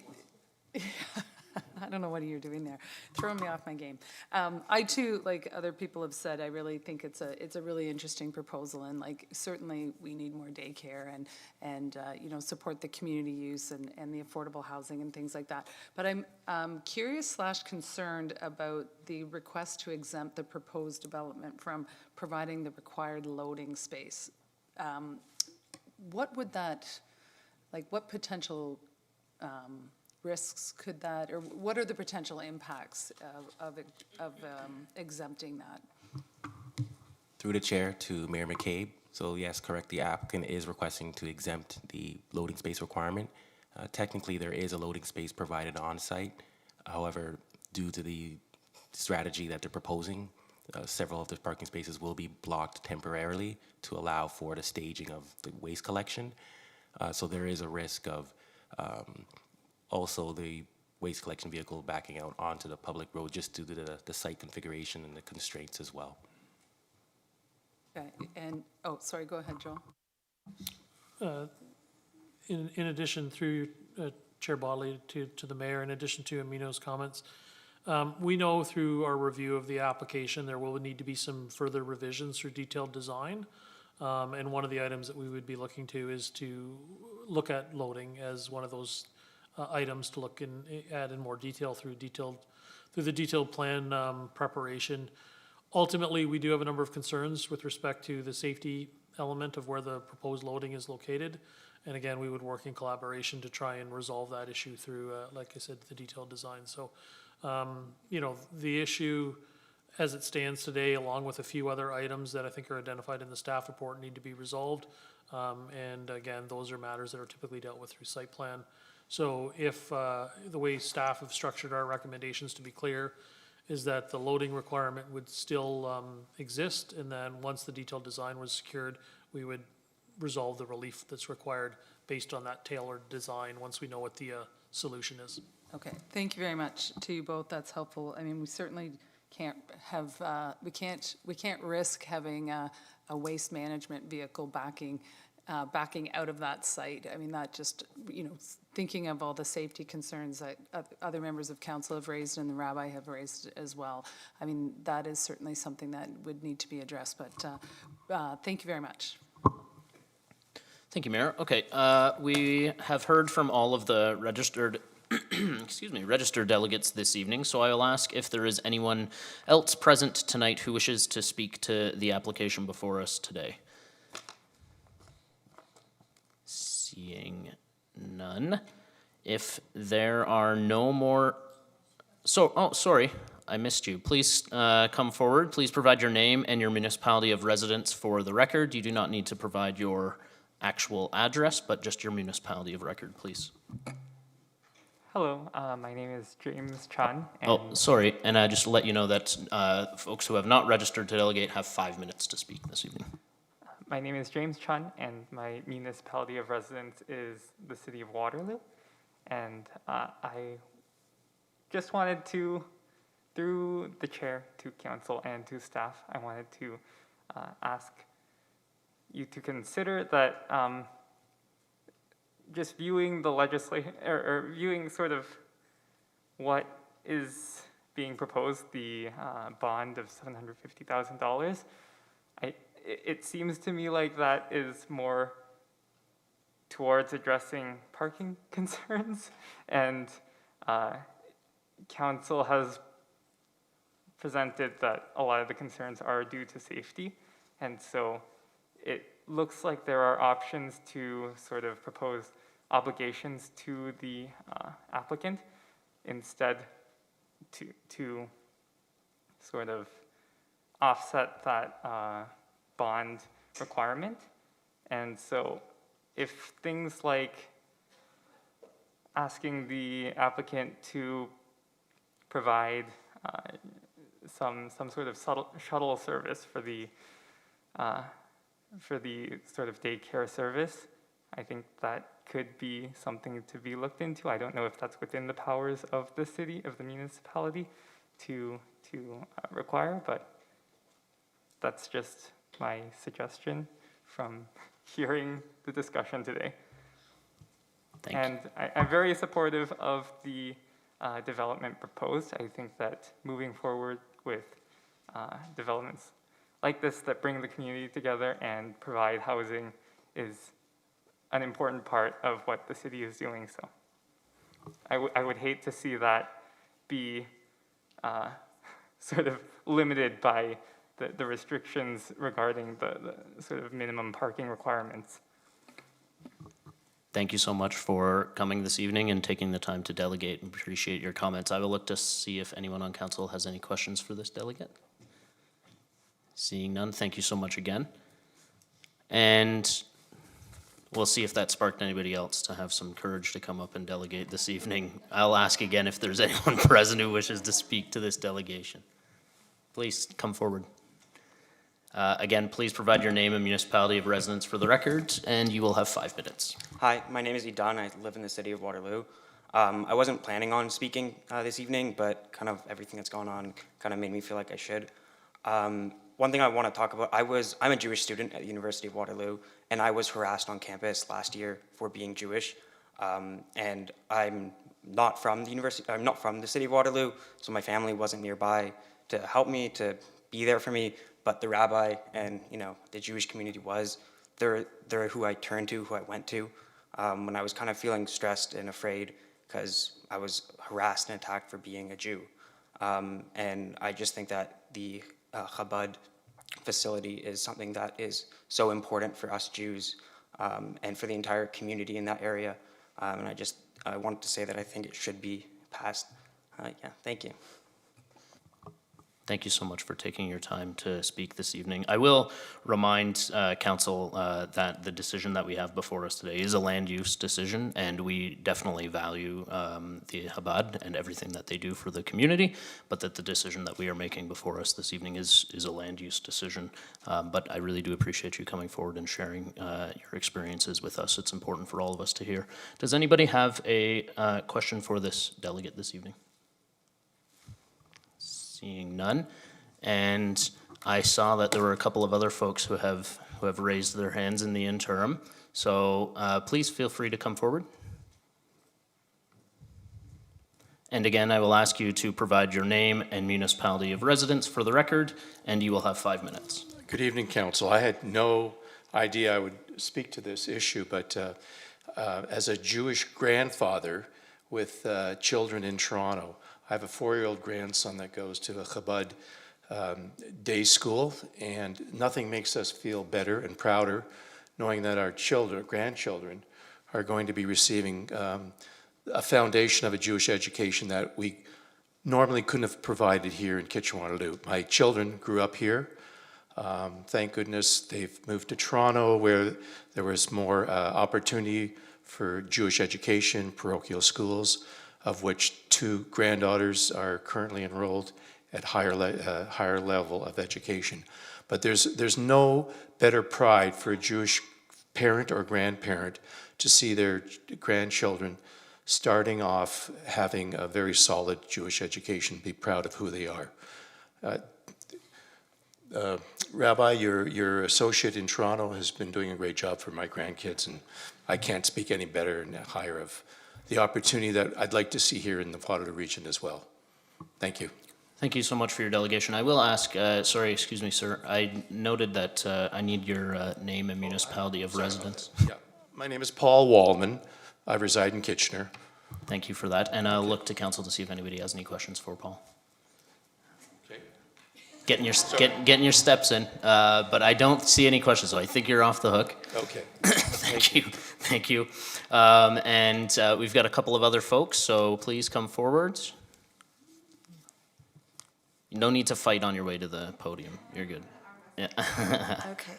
I don't know what you're doing there, throwing me off my game. I too, like other people have said, I really think it's a really interesting proposal, and like certainly we need more daycare and you know, support the community use and the affordable housing and things like that. But I'm curious / concerned about the request to exempt the proposed development from providing the required loading space. What would that, like what potential risks could that, or what are the potential impacts of exempting that? Through the chair to Mayor McCabe. So yes, correct, the applicant is requesting to exempt the loading space requirement. Technically, there is a loading space provided on site. However, due to the strategy that they're proposing, several of the parking spaces will be blocked temporarily to allow for the staging of the waste collection. So there is a risk of also the waste collection vehicle backing out onto the public road just due to the site configuration and the constraints as well. Okay, and, oh, sorry, go ahead, Joel. In addition, through Chair Bodley to the mayor, in addition to Amino's comments, we know through our review of the application, there will need to be some further revisions through detailed design. And one of the items that we would be looking to is to look at loading as one of those items to look and add in more detail through the detailed plan preparation. Ultimately, we do have a number of concerns with respect to the safety element of where the proposed loading is located. And again, we would work in collaboration to try and resolve that issue through, like I said, the detailed design. So, you know, the issue as it stands today, along with a few other items that I think are identified in the staff report, need to be resolved. And again, those are matters that are typically dealt with through site plan. So if the way staff have structured our recommendations, to be clear, is that the loading requirement would still exist, and then once the detailed design was secured, we would resolve the relief that's required based on that tailored design once we know what the solution is. Okay, thank you very much to you both. That's helpful. I mean, we certainly can't have, we can't risk having a waste management vehicle backing out of that site. I mean, that just, you know, thinking of all the safety concerns that other members of council have raised and the rabbi have raised as well. I mean, that is certainly something that would need to be addressed, but thank you very much. Thank you, Mayor. Okay, we have heard from all of the registered registered delegates this evening, so I will ask if there is anyone else present tonight who wishes to speak to the application before us today. Seeing none. If there are no more, sorry, I missed you. Please come forward. Please provide your name and your municipality of residence for the record. You do not need to provide your actual address, but just your municipality of record, please. Hello, my name is James Chun. Oh, sorry, and just to let you know that folks who have not registered to delegate have 5 minutes to speak this evening. My name is James Chun, and my municipality of residence is the city of Waterloo. And I just wanted to, through the chair, to council and to staff, I wanted to ask you to consider that just viewing the legislation, or viewing sort of what is being proposed, the bond of $750,000, it seems to me like that is more towards addressing parking concerns, and council has presented that a lot of the concerns are due to safety, and so it looks like there are options to sort of propose obligations to the applicant instead to sort of offset that bond requirement. And so if things like asking the applicant to provide some sort of shuttle service for the sort of daycare service, I think that could be something to be looked into. I don't know if that's within the powers of the city, of the municipality, to require, but that's just my suggestion from hearing the discussion today. And I'm very supportive of the development proposed. I think that moving forward with developments like this that bring the community together and provide housing is an important part of what the city is doing. So I would hate to see that be sort of limited by the restrictions regarding the sort of minimum parking requirements. Thank you so much for coming this evening and taking the time to delegate. Appreciate your comments. I will look to see if anyone on council has any questions for this delegate. Seeing none, thank you so much again. And we'll see if that sparked anybody else to have some courage to come up and delegate this evening. I'll ask again if there's anyone present who wishes to speak to this delegation. Please come forward. Again, please provide your name and municipality of residence for the record, and you will have 5 minutes. Hi, my name is Idan. I live in the city of Waterloo. I wasn't planning on speaking this evening, but kind of everything that's gone on kind of made me feel like I should. One thing I want to talk about, I'm a Jewish student at the University of Waterloo, and I was harassed on campus last year for being Jewish. And I'm not from the university, I'm not from the city of Waterloo, so my family wasn't nearby to help me, to be there for me. But the rabbi and the Jewish community was. They're who I turned to, who I went to when I was kind of feeling stressed and afraid because I was harassed and attacked for being a Jew. And I just think that the Chabad facility is something that is so important for us Jews and for the entire community in that area. And I wanted to say that I think it should be passed. Yeah, thank you. Thank you so much for taking your time to speak this evening. I will remind council that the decision that we have before us today is a land use decision, and we definitely value the Chabad and everything that they do for the community, but that the decision that we are making before us this evening is a land use decision. But I really do appreciate you coming forward and sharing your experiences with us. It's important for all of us to hear. Does anybody have a question for this delegate this evening? Seeing none, and I saw that there were a couple of other folks who have raised their hands in the interim. So please feel free to come forward. And again, I will ask you to provide your name and municipality of residence for the record, and you will have 5 minutes. Good evening, Council. I had no idea I would speak to this issue, but as a Jewish grandfather with children in Toronto, I have a 4-year-old grandson that goes to a Chabad day school, and nothing makes us feel better and prouder knowing that our grandchildren are going to be receiving a foundation of a Jewish education that we normally couldn't have provided here in Kitchener-Waterloo. My children grew up here. Thank goodness they've moved to Toronto, where there was more opportunity for Jewish education, parochial schools, of which 2 granddaughters are currently enrolled at higher level of education. But there's no better pride for a Jewish parent or grandparent to see their grandchildren starting off having a very solid Jewish education, be proud of who they are. Rabbi, your associate in Toronto has been doing a great job for my grandkids, and I can't speak any better and higher of the opportunity that I'd like to see here in the Waterloo region as well. Thank you. Thank you so much for your delegation. I will ask, sorry, excuse me, sir. I noted that I need your name and municipality of residence. Yeah, my name is Paul Wallman. I reside in Kitchener. Thank you for that. And I'll look to council to see if anybody has any questions for Paul. Okay. Getting your steps in, but I don't see any questions, so I think you're off the hook. Okay. Thank you. And we've got a couple of other folks, so please come forward. No need to fight on your way to the podium. You're good. Yeah. Okay.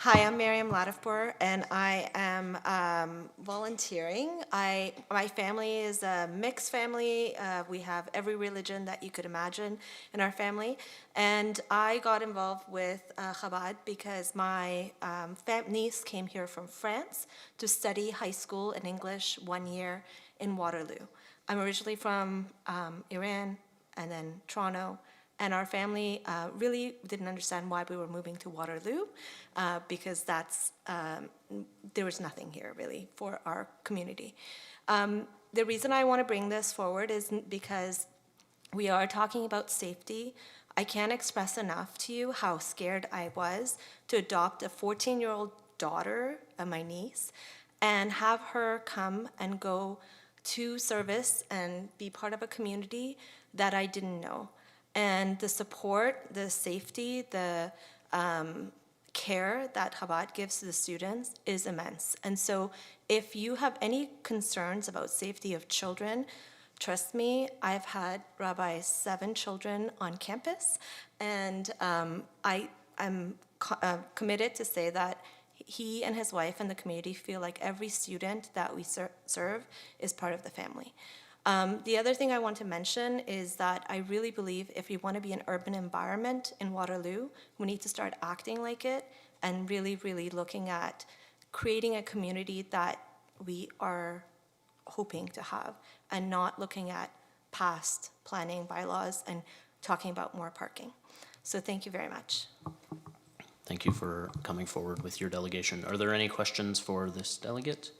Hi, I'm Miriam Ladifpour, and I am volunteering. My family is a mixed family. We have every religion that you could imagine in our family. And I got involved with Chabad because my niece came here from France to study high school and English 1 year in Waterloo. I'm originally from Iran and then Toronto. And our family really didn't understand why we were moving to Waterloo because there was nothing here really for our community. The reason I want to bring this forward is because we are talking about safety. I can't express enough to you how scared I was to adopt a 14-year-old daughter of my niece and have her come and go to service and be part of a community that I didn't know. And the support, the safety, the care that Chabad gives to the students is immense. And so if you have any concerns about safety of children, trust me, I've had Rabbi's 7 children on campus, and I'm committed to say that he and his wife and the community feel like every student that we serve is part of the family. The other thing I want to mention is that I really believe if we want to be an urban environment in Waterloo, we need to start acting like it and really, really looking at creating a community that we are hoping to have and not looking at past planning bylaws and talking about more parking. So thank you very much. Thank you for coming forward with your delegation. Are there any questions for this delegate?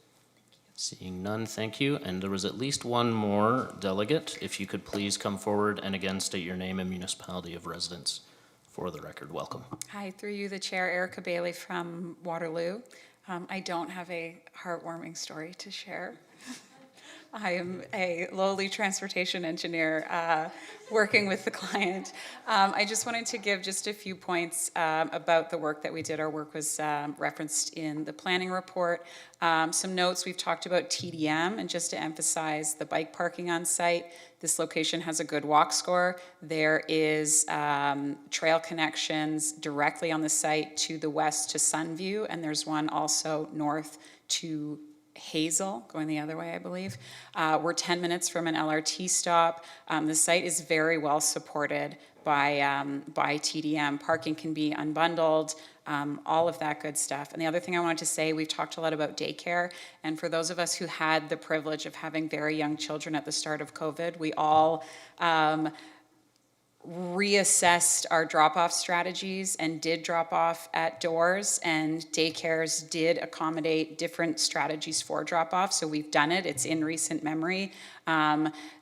Seeing none, thank you. And there was at least one more delegate. If you could please come forward and again state your name and municipality of residence for the record. Welcome. Hi, through you, the chair, Erica Bailey from Waterloo. I don't have a heartwarming story to share. I am a lowly transportation engineer working with the client. I just wanted to give just a few points about the work that we did. Our work was referenced in the planning report. Some notes, we've talked about TDM, and just to emphasize the bike parking on site, this location has a good walk score. There is trail connections directly on the site to the west to Sunview, and there's one also north to Hazel, going the other way, I believe. We're 10 minutes from an LRT stop. The site is very well supported by TDM. Parking can be unbundled, all of that good stuff. And the other thing I wanted to say, we've talked a lot about daycare, and for those of us who had the privilege of having very young children at the start of COVID, we all reassessed our drop-off strategies and did drop off at doors, and daycares did accommodate different strategies for drop-off. So we've done it. It's in recent memory.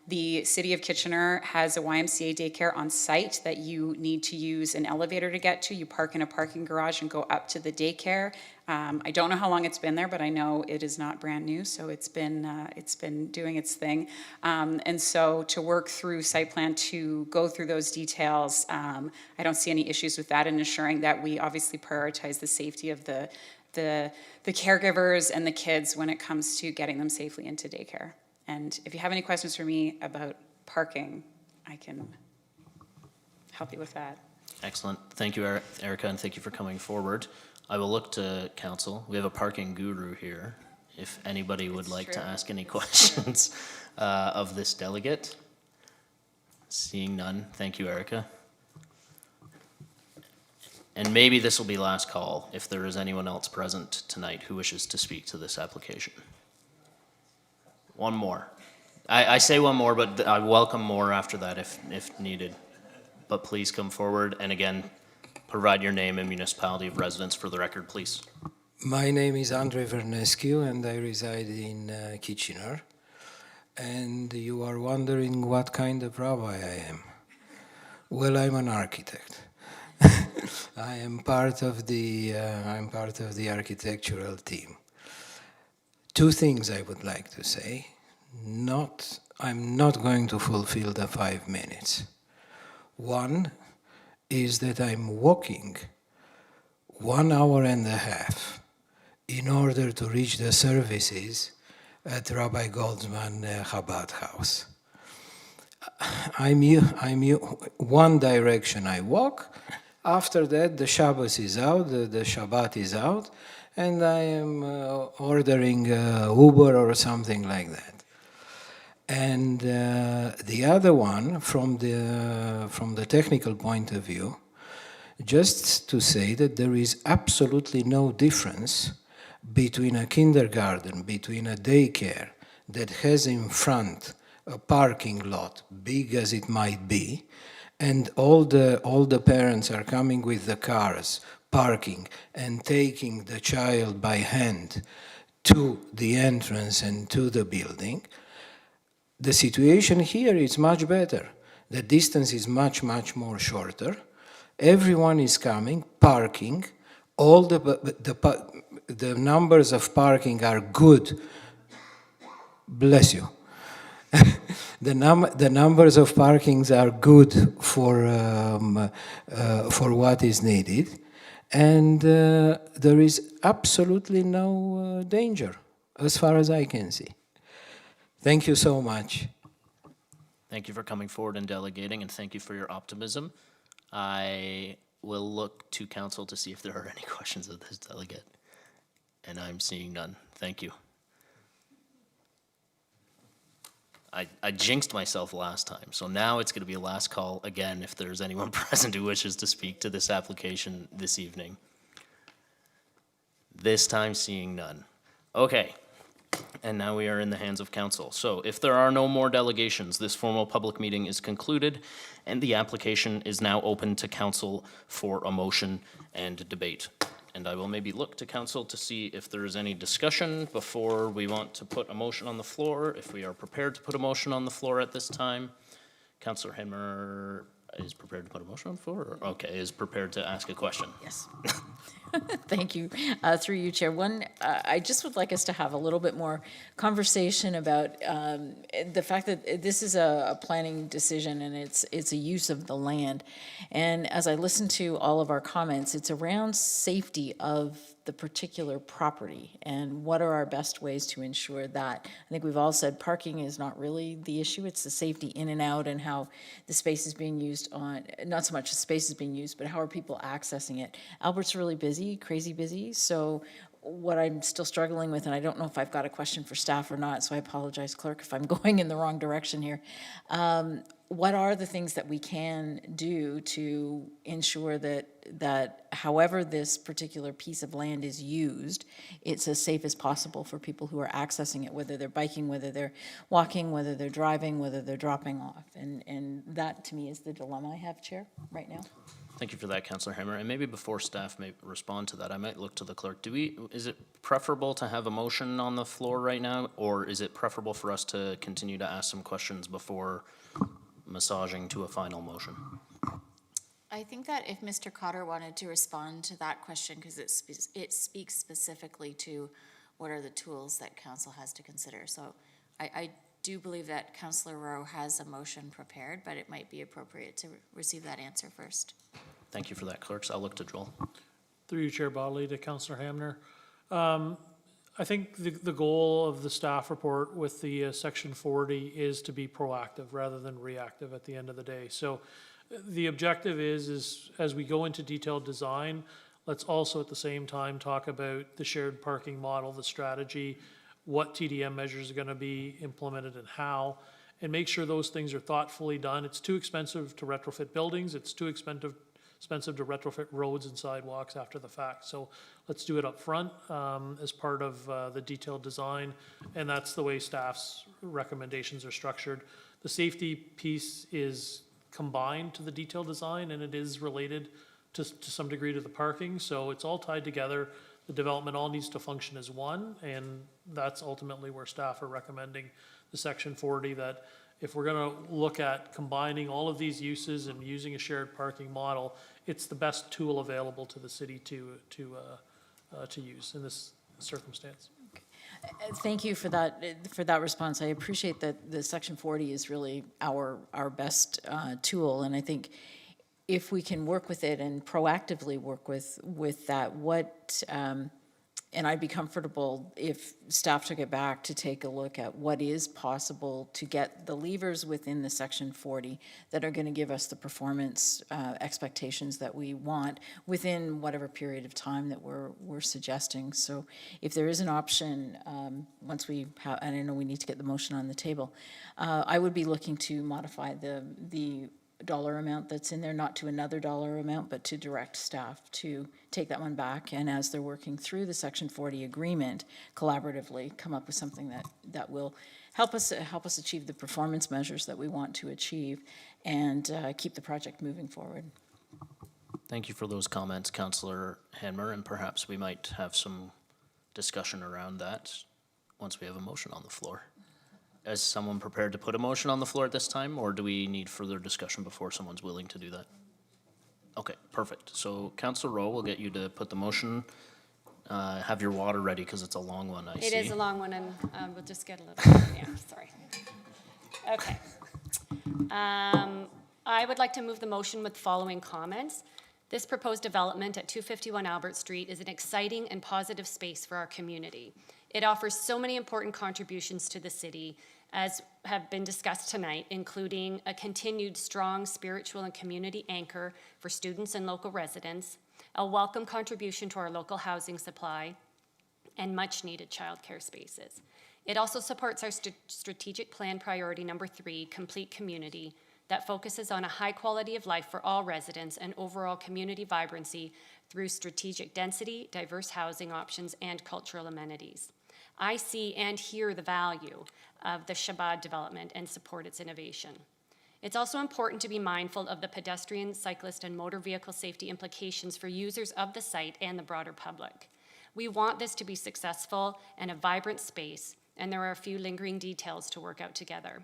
The City of Kitchener has a YMCA daycare on site that you need to use an elevator to get to. You park in a parking garage and go up to the daycare. I don't know how long it's been there, but I know it is not brand new, so it's been doing its thing. And so to work through site plan to go through those details, I don't see any issues with that, and ensuring that we obviously prioritize the safety of the caregivers and the kids when it comes to getting them safely into daycare. And if you have any questions for me about parking, I can help you with that. Excellent. Thank you, Erica, and thank you for coming forward. I will look to council. We have a parking guru here. If anybody would like to ask any questions of this delegate. Seeing none, thank you, Erica. And maybe this will be last call if there is anyone else present tonight who wishes to speak to this application. One more. I say one more, but I welcome more after that if needed. But please come forward and again, provide your name and municipality of residence for the record, please. My name is Andrei Vernescu and I reside in Kitchener. And you are wondering what kind of rabbi I am. Well, I'm an architect. I am part of the architectural team. Two things I would like to say. I'm not going to fulfill the 5 minutes. One is that I'm walking 1 hour and a half in order to reach the services at Rabbi Goldsman Chabad House. One direction I walk, After that, the Shabbos is out, the Shabbat is out, and I am ordering Uber or something like that. And the other one, from the technical point of view, just to say that there is absolutely no difference between a kindergarten, between a daycare that has in front a parking lot, big as it might be, and all the parents are coming with the cars, parking, and taking the child by hand to the entrance and to the building. The situation here is much better. The distance is much, much more shorter. Everyone is coming, parking. All the numbers of parking are good. Bless you. The numbers of parkings are good for what is needed, and there is absolutely no danger, as far as I can see. Thank you so much. Thank you for coming forward and delegating, and thank you for your optimism. I will look to council to see if there are any questions of this delegate, and I'm seeing none. Thank you. I jinxed myself last time, so now it's going to be a last call again if there's anyone present who wishes to speak to this application this evening. This time seeing none. Okay, and now we are in the hands of council. So if there are no more delegations, this formal public meeting is concluded, and the application is now open to council for a motion and debate. And I will maybe look to council to see if there is any discussion before we want to put a motion on the floor, if we are prepared to put a motion on the floor at this time. Councillor Hemmer is prepared to put a motion on the floor? Or, okay, is prepared to ask a question. Yes. Thank you. Through you, Chair. One, I just would like us to have a little bit more conversation about the fact that this is a planning decision and it's a use of the land. And as I listen to all of our comments, it's around safety of the particular property and what are our best ways to ensure that. I think we've all said parking is not really the issue. It's the safety in and out and how the space is being used on, not so much the space is being used, but how are people accessing it. Albert's really busy, crazy busy. So what I'm still struggling with, and I don't know if I've got a question for staff or not, so I apologize, clerk, if I'm going in the wrong direction here. What are the things that we can do to ensure that however this particular piece of land is used, it's as safe as possible for people who are accessing it, whether they're biking, whether they're walking, whether they're driving, whether they're dropping off. And that, to me, is the dilemma I have, Chair, right now. Thank you for that, Councillor Hammer. And maybe before staff may respond to that, I might look to the clerk. Is it preferable to have a motion on the floor right now, or is it preferable for us to continue to ask some questions before massaging to a final motion? I think that if Mr. Cotter wanted to respond to that question, because it speaks specifically to what are the tools that council has to consider. So I do believe that Councillor Rowe has a motion prepared, but it might be appropriate to receive that answer first. Thank you for that, clerks. I'll look to Joel. Through you, Chair Bodley, to Councillor Hamner. I think the goal of the staff report with the Section 40 is to be proactive rather than reactive at the end of the day. So the objective is as we go into detailed design, let's also at the same time talk about the shared parking model, the strategy, what TDM measures are going to be implemented and how, and make sure those things are thoughtfully done. It's too expensive to retrofit buildings. It's too expensive to retrofit roads and sidewalks after the fact. So let's do it up front as part of the detailed design, and that's the way staff's recommendations are structured. The safety piece is combined to the detailed design, and it is related to some degree to the parking, so it's all tied together. The development all needs to function as one, and that's ultimately where staff are recommending the Section 40, that if we're going to look at combining all of these uses and using a shared parking model, it's the best tool available to the city to use in this circumstance. Thank you for that response. I appreciate that the Section 40 is really our best tool, and I think if we can work with it and proactively work with that, And I'd be comfortable if staff took it back to take a look at what is possible to get the levers within the Section 40 that are going to give us the performance expectations that we want within whatever period of time that we're suggesting. So if there is an option, once we have, and I know we need to get the motion on the table, I would be looking to modify the dollar amount that's in there, not to another dollar amount, but to direct staff to take that one back, and as they're working through the Section 40 agreement, collaboratively come up with something that will help us achieve the performance measures that we want to achieve and keep the project moving forward. Thank you for those comments, Councillor Hanmer, and perhaps we might have some discussion around that once we have a motion on the floor. Is someone prepared to put a motion on the floor at this time, or do we need further discussion before someone's willing to do that? Okay, perfect. So Councillor Rowe will get you to put the motion. Have your water ready because it's a long one, I see. It is a long one, and we'll just get a little, yeah, sorry. Okay. I would like to move the motion with following comments. This proposed development at 251 Albert Street is an exciting and positive space for our community. It offers so many important contributions to the city, as have been discussed tonight, including a continued strong spiritual and community anchor for students and local residents, a welcome contribution to our local housing supply, and much-needed childcare spaces. It also supports our strategic plan priority number 3, complete community, that focuses on a high quality of life for all residents and overall community vibrancy through strategic density, diverse housing options, and cultural amenities. I see and hear the value of the Shabbat development and support its innovation. It's also important to be mindful of the pedestrian, cyclist, and motor vehicle safety implications for users of the site and the broader public. We want this to be successful and a vibrant space, and there are a few lingering details to work out together.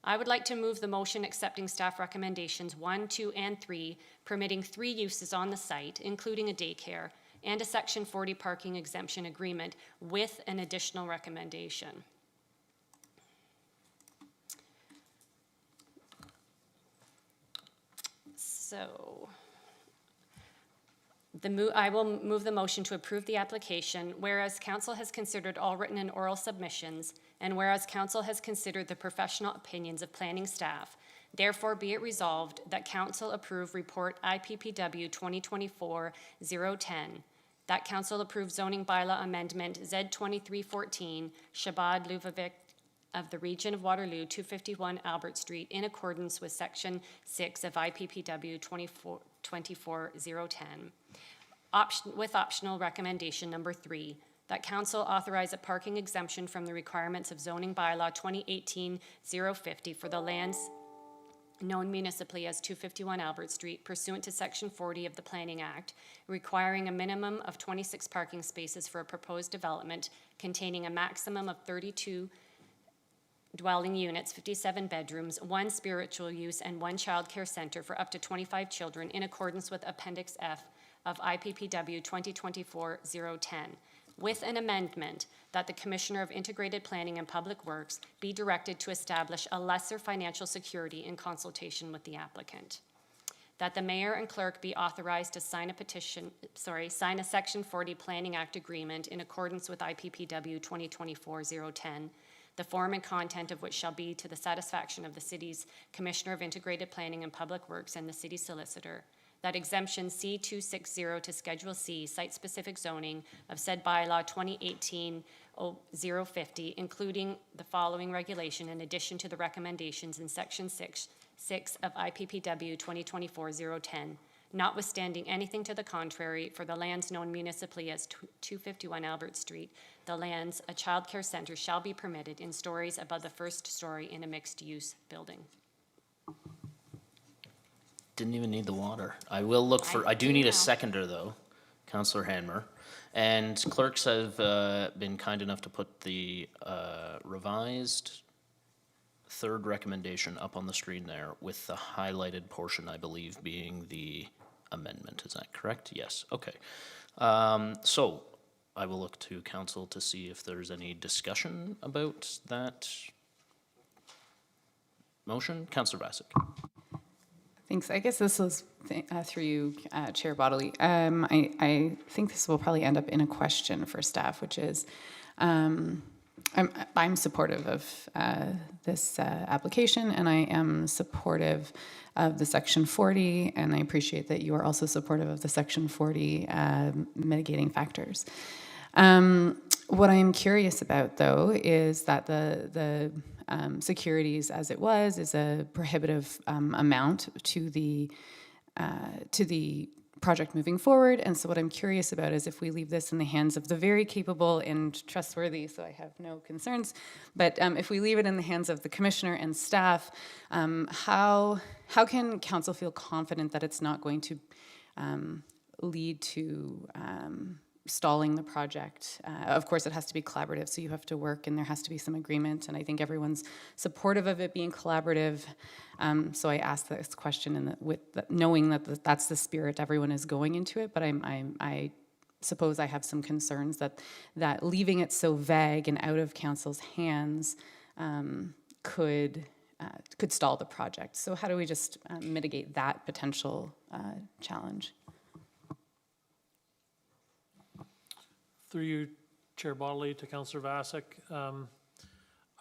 I would like to move the motion accepting staff recommendations 1, 2, and 3, permitting 3 uses on the site, including a daycare, and a Section 40 parking exemption agreement with an additional recommendation. So, I will move the motion to approve the application, whereas Council has considered all written and oral submissions, and whereas Council has considered the professional opinions of planning staff, therefore be it resolved that Council approve report IPPW 2024-010, that Council approve zoning bylaw amendment Z2314, Shabbat Luvovic of the Region of Waterloo, 251 Albert Street, in accordance with Section 6 of IPPW 2024-010, with optional recommendation number 3, that Council authorize a parking exemption from the requirements of zoning bylaw 2018-050 for the lands known municipally as 251 Albert Street pursuant to Section 40 of the Planning Act, requiring a minimum of 26 parking spaces for a proposed development containing a maximum of 32 dwelling units, 57 bedrooms, 1 spiritual use, and 1 childcare center for up to 25 children in accordance with Appendix F of IPPW 2024-010, with an amendment that the Commissioner of Integrated Planning and Public Works be directed to establish a lesser financial security in consultation with the applicant. That the mayor and clerk be authorized to sign a Section 40 Planning Act agreement in accordance with IPPW 2024-010, the form and content of which shall be to the satisfaction of the city's Commissioner of Integrated Planning and Public Works and the city solicitor. That exemption C260 to Schedule C, site-specific zoning of said bylaw 2018-050, including the following regulation in addition to the recommendations in Section 6 of IPPW 2024-010, notwithstanding anything to the contrary, for the lands known municipally as 251 Albert Street, the lands, a childcare center shall be permitted in stories above the first story in a mixed-use building. Didn't even need the water. I will look for, I do need a seconder though, Councillor Hanmer. And clerks have been kind enough to put the revised 3rd recommendation up on the screen there with the highlighted portion, I believe, being the amendment. Is that correct? Yes, okay. So I will look to council to see if there's any discussion about that motion. Councillor Bassick. Thanks. I guess this was through you, Chair Bodley. I think this will probably end up in a question for staff, which is, I'm supportive of this application, and I am supportive of the Section 40, and I appreciate that you are also supportive of the Section 40 mitigating factors. What I'm curious about, though, is that the securities, as it was, is a prohibitive amount to the project moving forward. And so what I'm curious about is if we leave this in the hands of the very capable and trustworthy, so I have no concerns, but if we leave it in the hands of the commissioner and staff, how can council feel confident that it's not going to lead to stalling the project? Of course, it has to be collaborative, so you have to work and there has to be some agreement, and I think everyone's supportive of it being collaborative. So I asked this question knowing that that's the spirit everyone is going into it, but I suppose I have some concerns that leaving it so vague and out of council's hands could stall the project. So how do we just mitigate that potential challenge? Through you, Chair Bodley, to Councillor Vasek.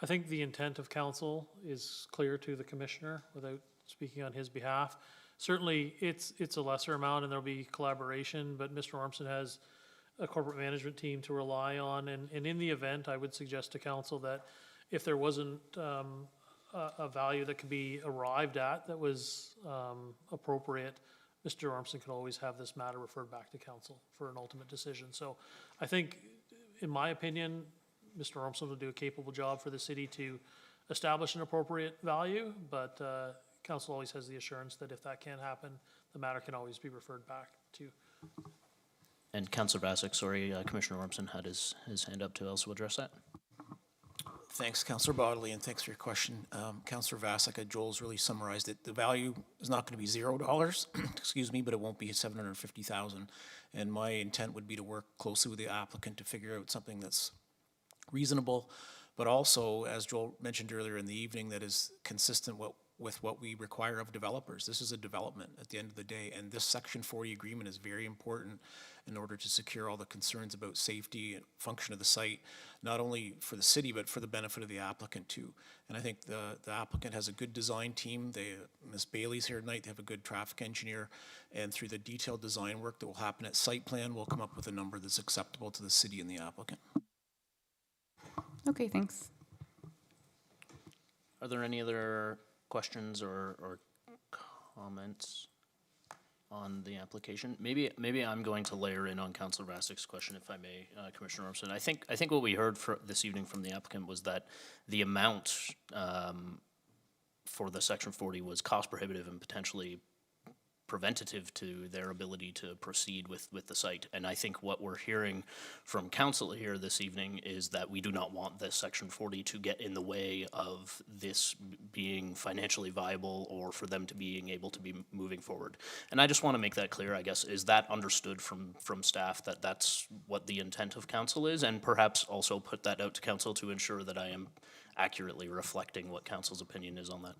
I think the intent of council is clear to the commissioner without speaking on his behalf. Certainly, it's a lesser amount and there'll be collaboration, but Mr. Ormson has a corporate management team to rely on. And in the event, I would suggest to council that if there wasn't a value that could be arrived at that was appropriate, Mr. Ormson could always have this matter referred back to council for an ultimate decision. So I think, in my opinion, Mr. Ormson will do a capable job for the city to establish an appropriate value, but council always has the assurance that if that can't happen, the matter can always be referred back to. And Councillor Vasek, sorry, Commissioner Ormson had his hand up to also address that. Thanks, Councillor Bodley, and thanks for your question. Councillor Vasek, Joel's really summarized it. The value is not going to be $0, excuse me, but it won't be $750,000. And my intent would be to work closely with the applicant to figure out something that's reasonable, but also, as Joel mentioned earlier in the evening, that is consistent with what we require of developers. This is a development at the end of the day, and this Section 40 agreement is very important in order to secure all the concerns about safety and function of the site, not only for the city, but for the benefit of the applicant too. And I think the applicant has a good design team. Ms. Bailey's here tonight. They have a good traffic engineer, and through the detailed design work that will happen at site plan, we'll come up with a number that's acceptable to the city and the applicant. Okay, thanks. Are there any other questions or comments on the application? Maybe I'm going to layer in on Councillor Vasek's question, if I may, Commissioner Ormson. I think what we heard this evening from the applicant was that the amount for the Section 40 was cost prohibitive and potentially preventative to their ability to proceed with the site. And I think what we're hearing from council here this evening is that we do not want this Section 40 to get in the way of this being financially viable or for them to being able to be moving forward. And I just want to make that clear, I guess. Is that understood from staff that that's what the intent of council is? And perhaps also put that out to council to ensure that I am accurately reflecting what council's opinion is on that.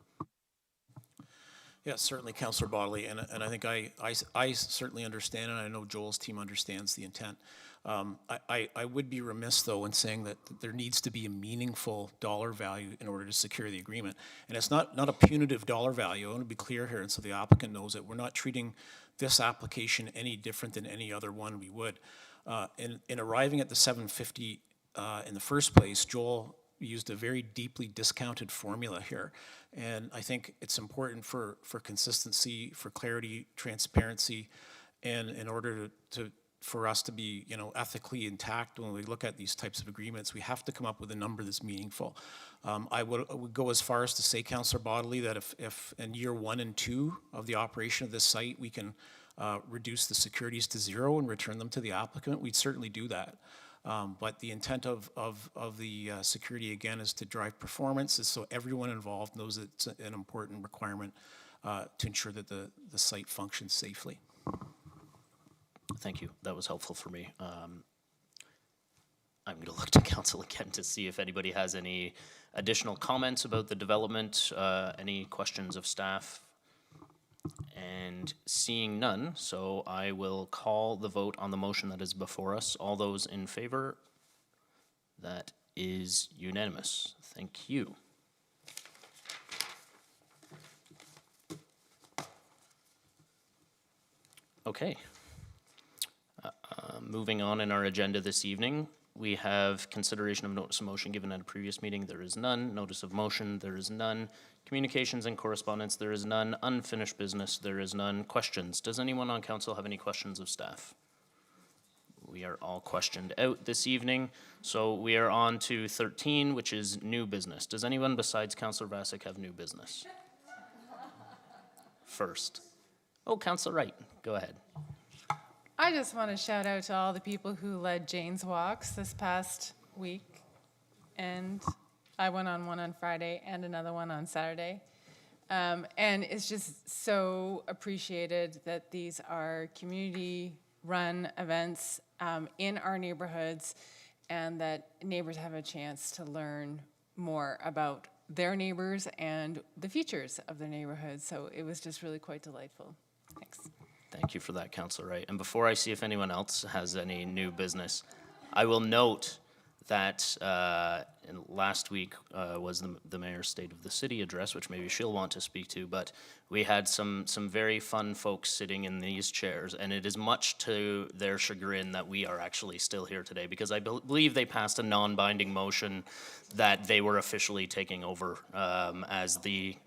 Yes, certainly, Councillor Bodley, and I think I certainly understand, and I know Joel's team understands the intent. I would be remiss, though, in saying that there needs to be a meaningful dollar value in order to secure the agreement. And it's not a punitive dollar value. I want to be clear here, and so the applicant knows it. We're not treating this application any different than any other one we would. In arriving at the $750 in the first place, Joel used a very deeply discounted formula here. And I think it's important for consistency, for clarity, transparency, and in order for us to be, ethically intact when we look at these types of agreements, we have to come up with a number that's meaningful. I would go as far as to say, Councillor Bodley, that if in year 1 and 2 of the operation of this site, we can reduce the securities to 0 and return them to the applicant, we'd certainly do that. But the intent of the security, again, is to drive performance, is so everyone involved knows it's an important requirement to ensure that the site functions safely. Thank you. That was helpful for me. I'm going to look to council again to see if anybody has any additional comments about the development, any questions of staff. And seeing none, so I will call the vote on the motion that is before us. All those in favor? That is unanimous. Thank you. Okay. Moving on in our agenda this evening, we have consideration of notice of motion given at a previous meeting. There is none. Notice of motion, there is none. Communications and correspondence, there is none. Unfinished business, there is none. Questions? Does anyone on council have any questions of staff? We are all questioned out this evening. So we are on to 13, which is new business. Does anyone besides Councillor Vassic have new business? First. Oh, Councillor Wright, go ahead. I just want to shout out to all the people who led Jane's Walks this past week. And I went on one on Friday and another one on Saturday. And it's just so appreciated that these are community-run events in our neighborhoods, and that neighbors have a chance to learn more about their neighbors and the features of their neighborhoods. So it was just really quite delightful. Thanks. Thank you for that, Councillor Wright. And before I see if anyone else has any new business, I will note that last week was the mayor's State of the City address, which maybe she'll want to speak to, but we had some very fun folks sitting in these chairs, and it is much to their chagrin that we are actually still here today, because I believe they passed a non-binding motion that they were officially taking over as the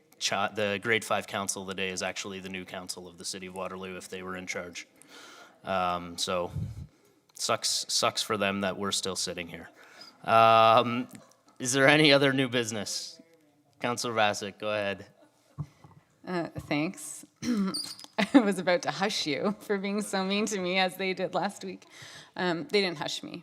grade 5 council of the day is actually the new council of the city of Waterloo if they were in charge. So sucks for them that we're still sitting here. Is there any other new business? Councillor Vassic, go ahead. Thanks. I was about to hush you for being so mean to me as they did last week. They didn't hush me.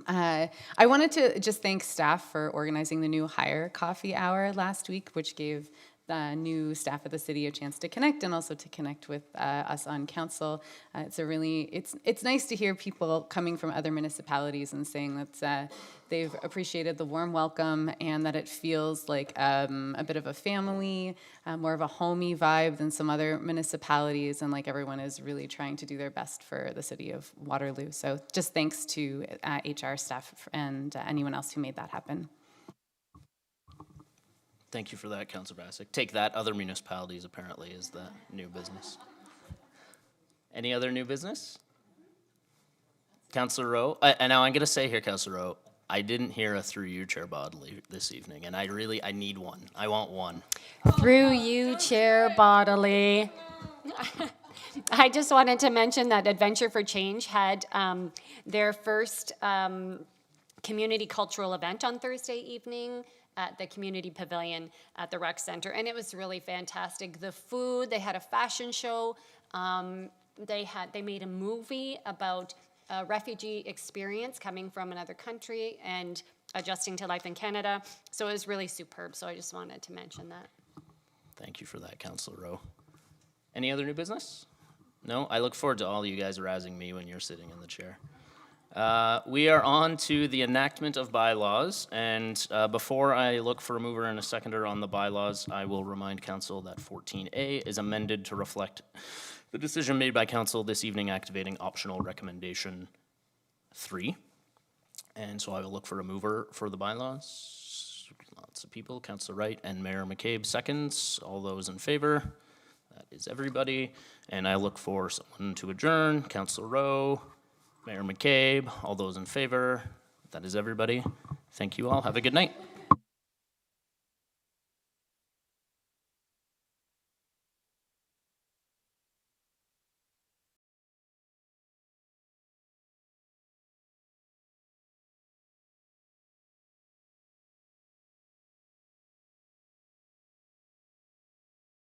I wanted to just thank staff for organizing the new Hire Coffee Hour last week, which gave the new staff of the city a chance to connect and also to connect with us on council. It's nice to hear people coming from other municipalities and saying that they've appreciated the warm welcome and that it feels like a bit of a family, more of a homey vibe than some other municipalities, and like everyone is really trying to do their best for the city of Waterloo. So just thanks to HR staff and anyone else who made that happen. Thank you for that, Councillor Vassic. Take that, other municipalities apparently is the new business. Any other new business? Councillor Rowe, and now I'm going to say here, Councillor Rowe, I didn't hear a through you, Chair Bodley, this evening, and I need one. I want one. Through you, Chair Bodley. I just wanted to mention that Adventure for Change had their first community cultural event on Thursday evening at the community pavilion at the rec center, and it was really fantastic. The food, they had a fashion show, they made a movie about a refugee experience coming from another country and adjusting to life in Canada, so it was really superb. So I just wanted to mention that. Thank you for that, Councillor Rowe. Any other new business? No? I look forward to all you guys razzing me when you're sitting in the chair. We are on to the enactment of bylaws, and before I look for a mover and a seconder on the bylaws, I will remind council that 14A is amended to reflect the decision made by council this evening activating optional recommendation 3. And so I will look for a mover for the bylaws. Lots of people, Councillor Wright and Mayor McCabe seconds. All those in favor? That is everybody. And I look for someone to adjourn. Councillor Rowe, Mayor McCabe, all those in favor? That is everybody. Thank you all. Have a good night.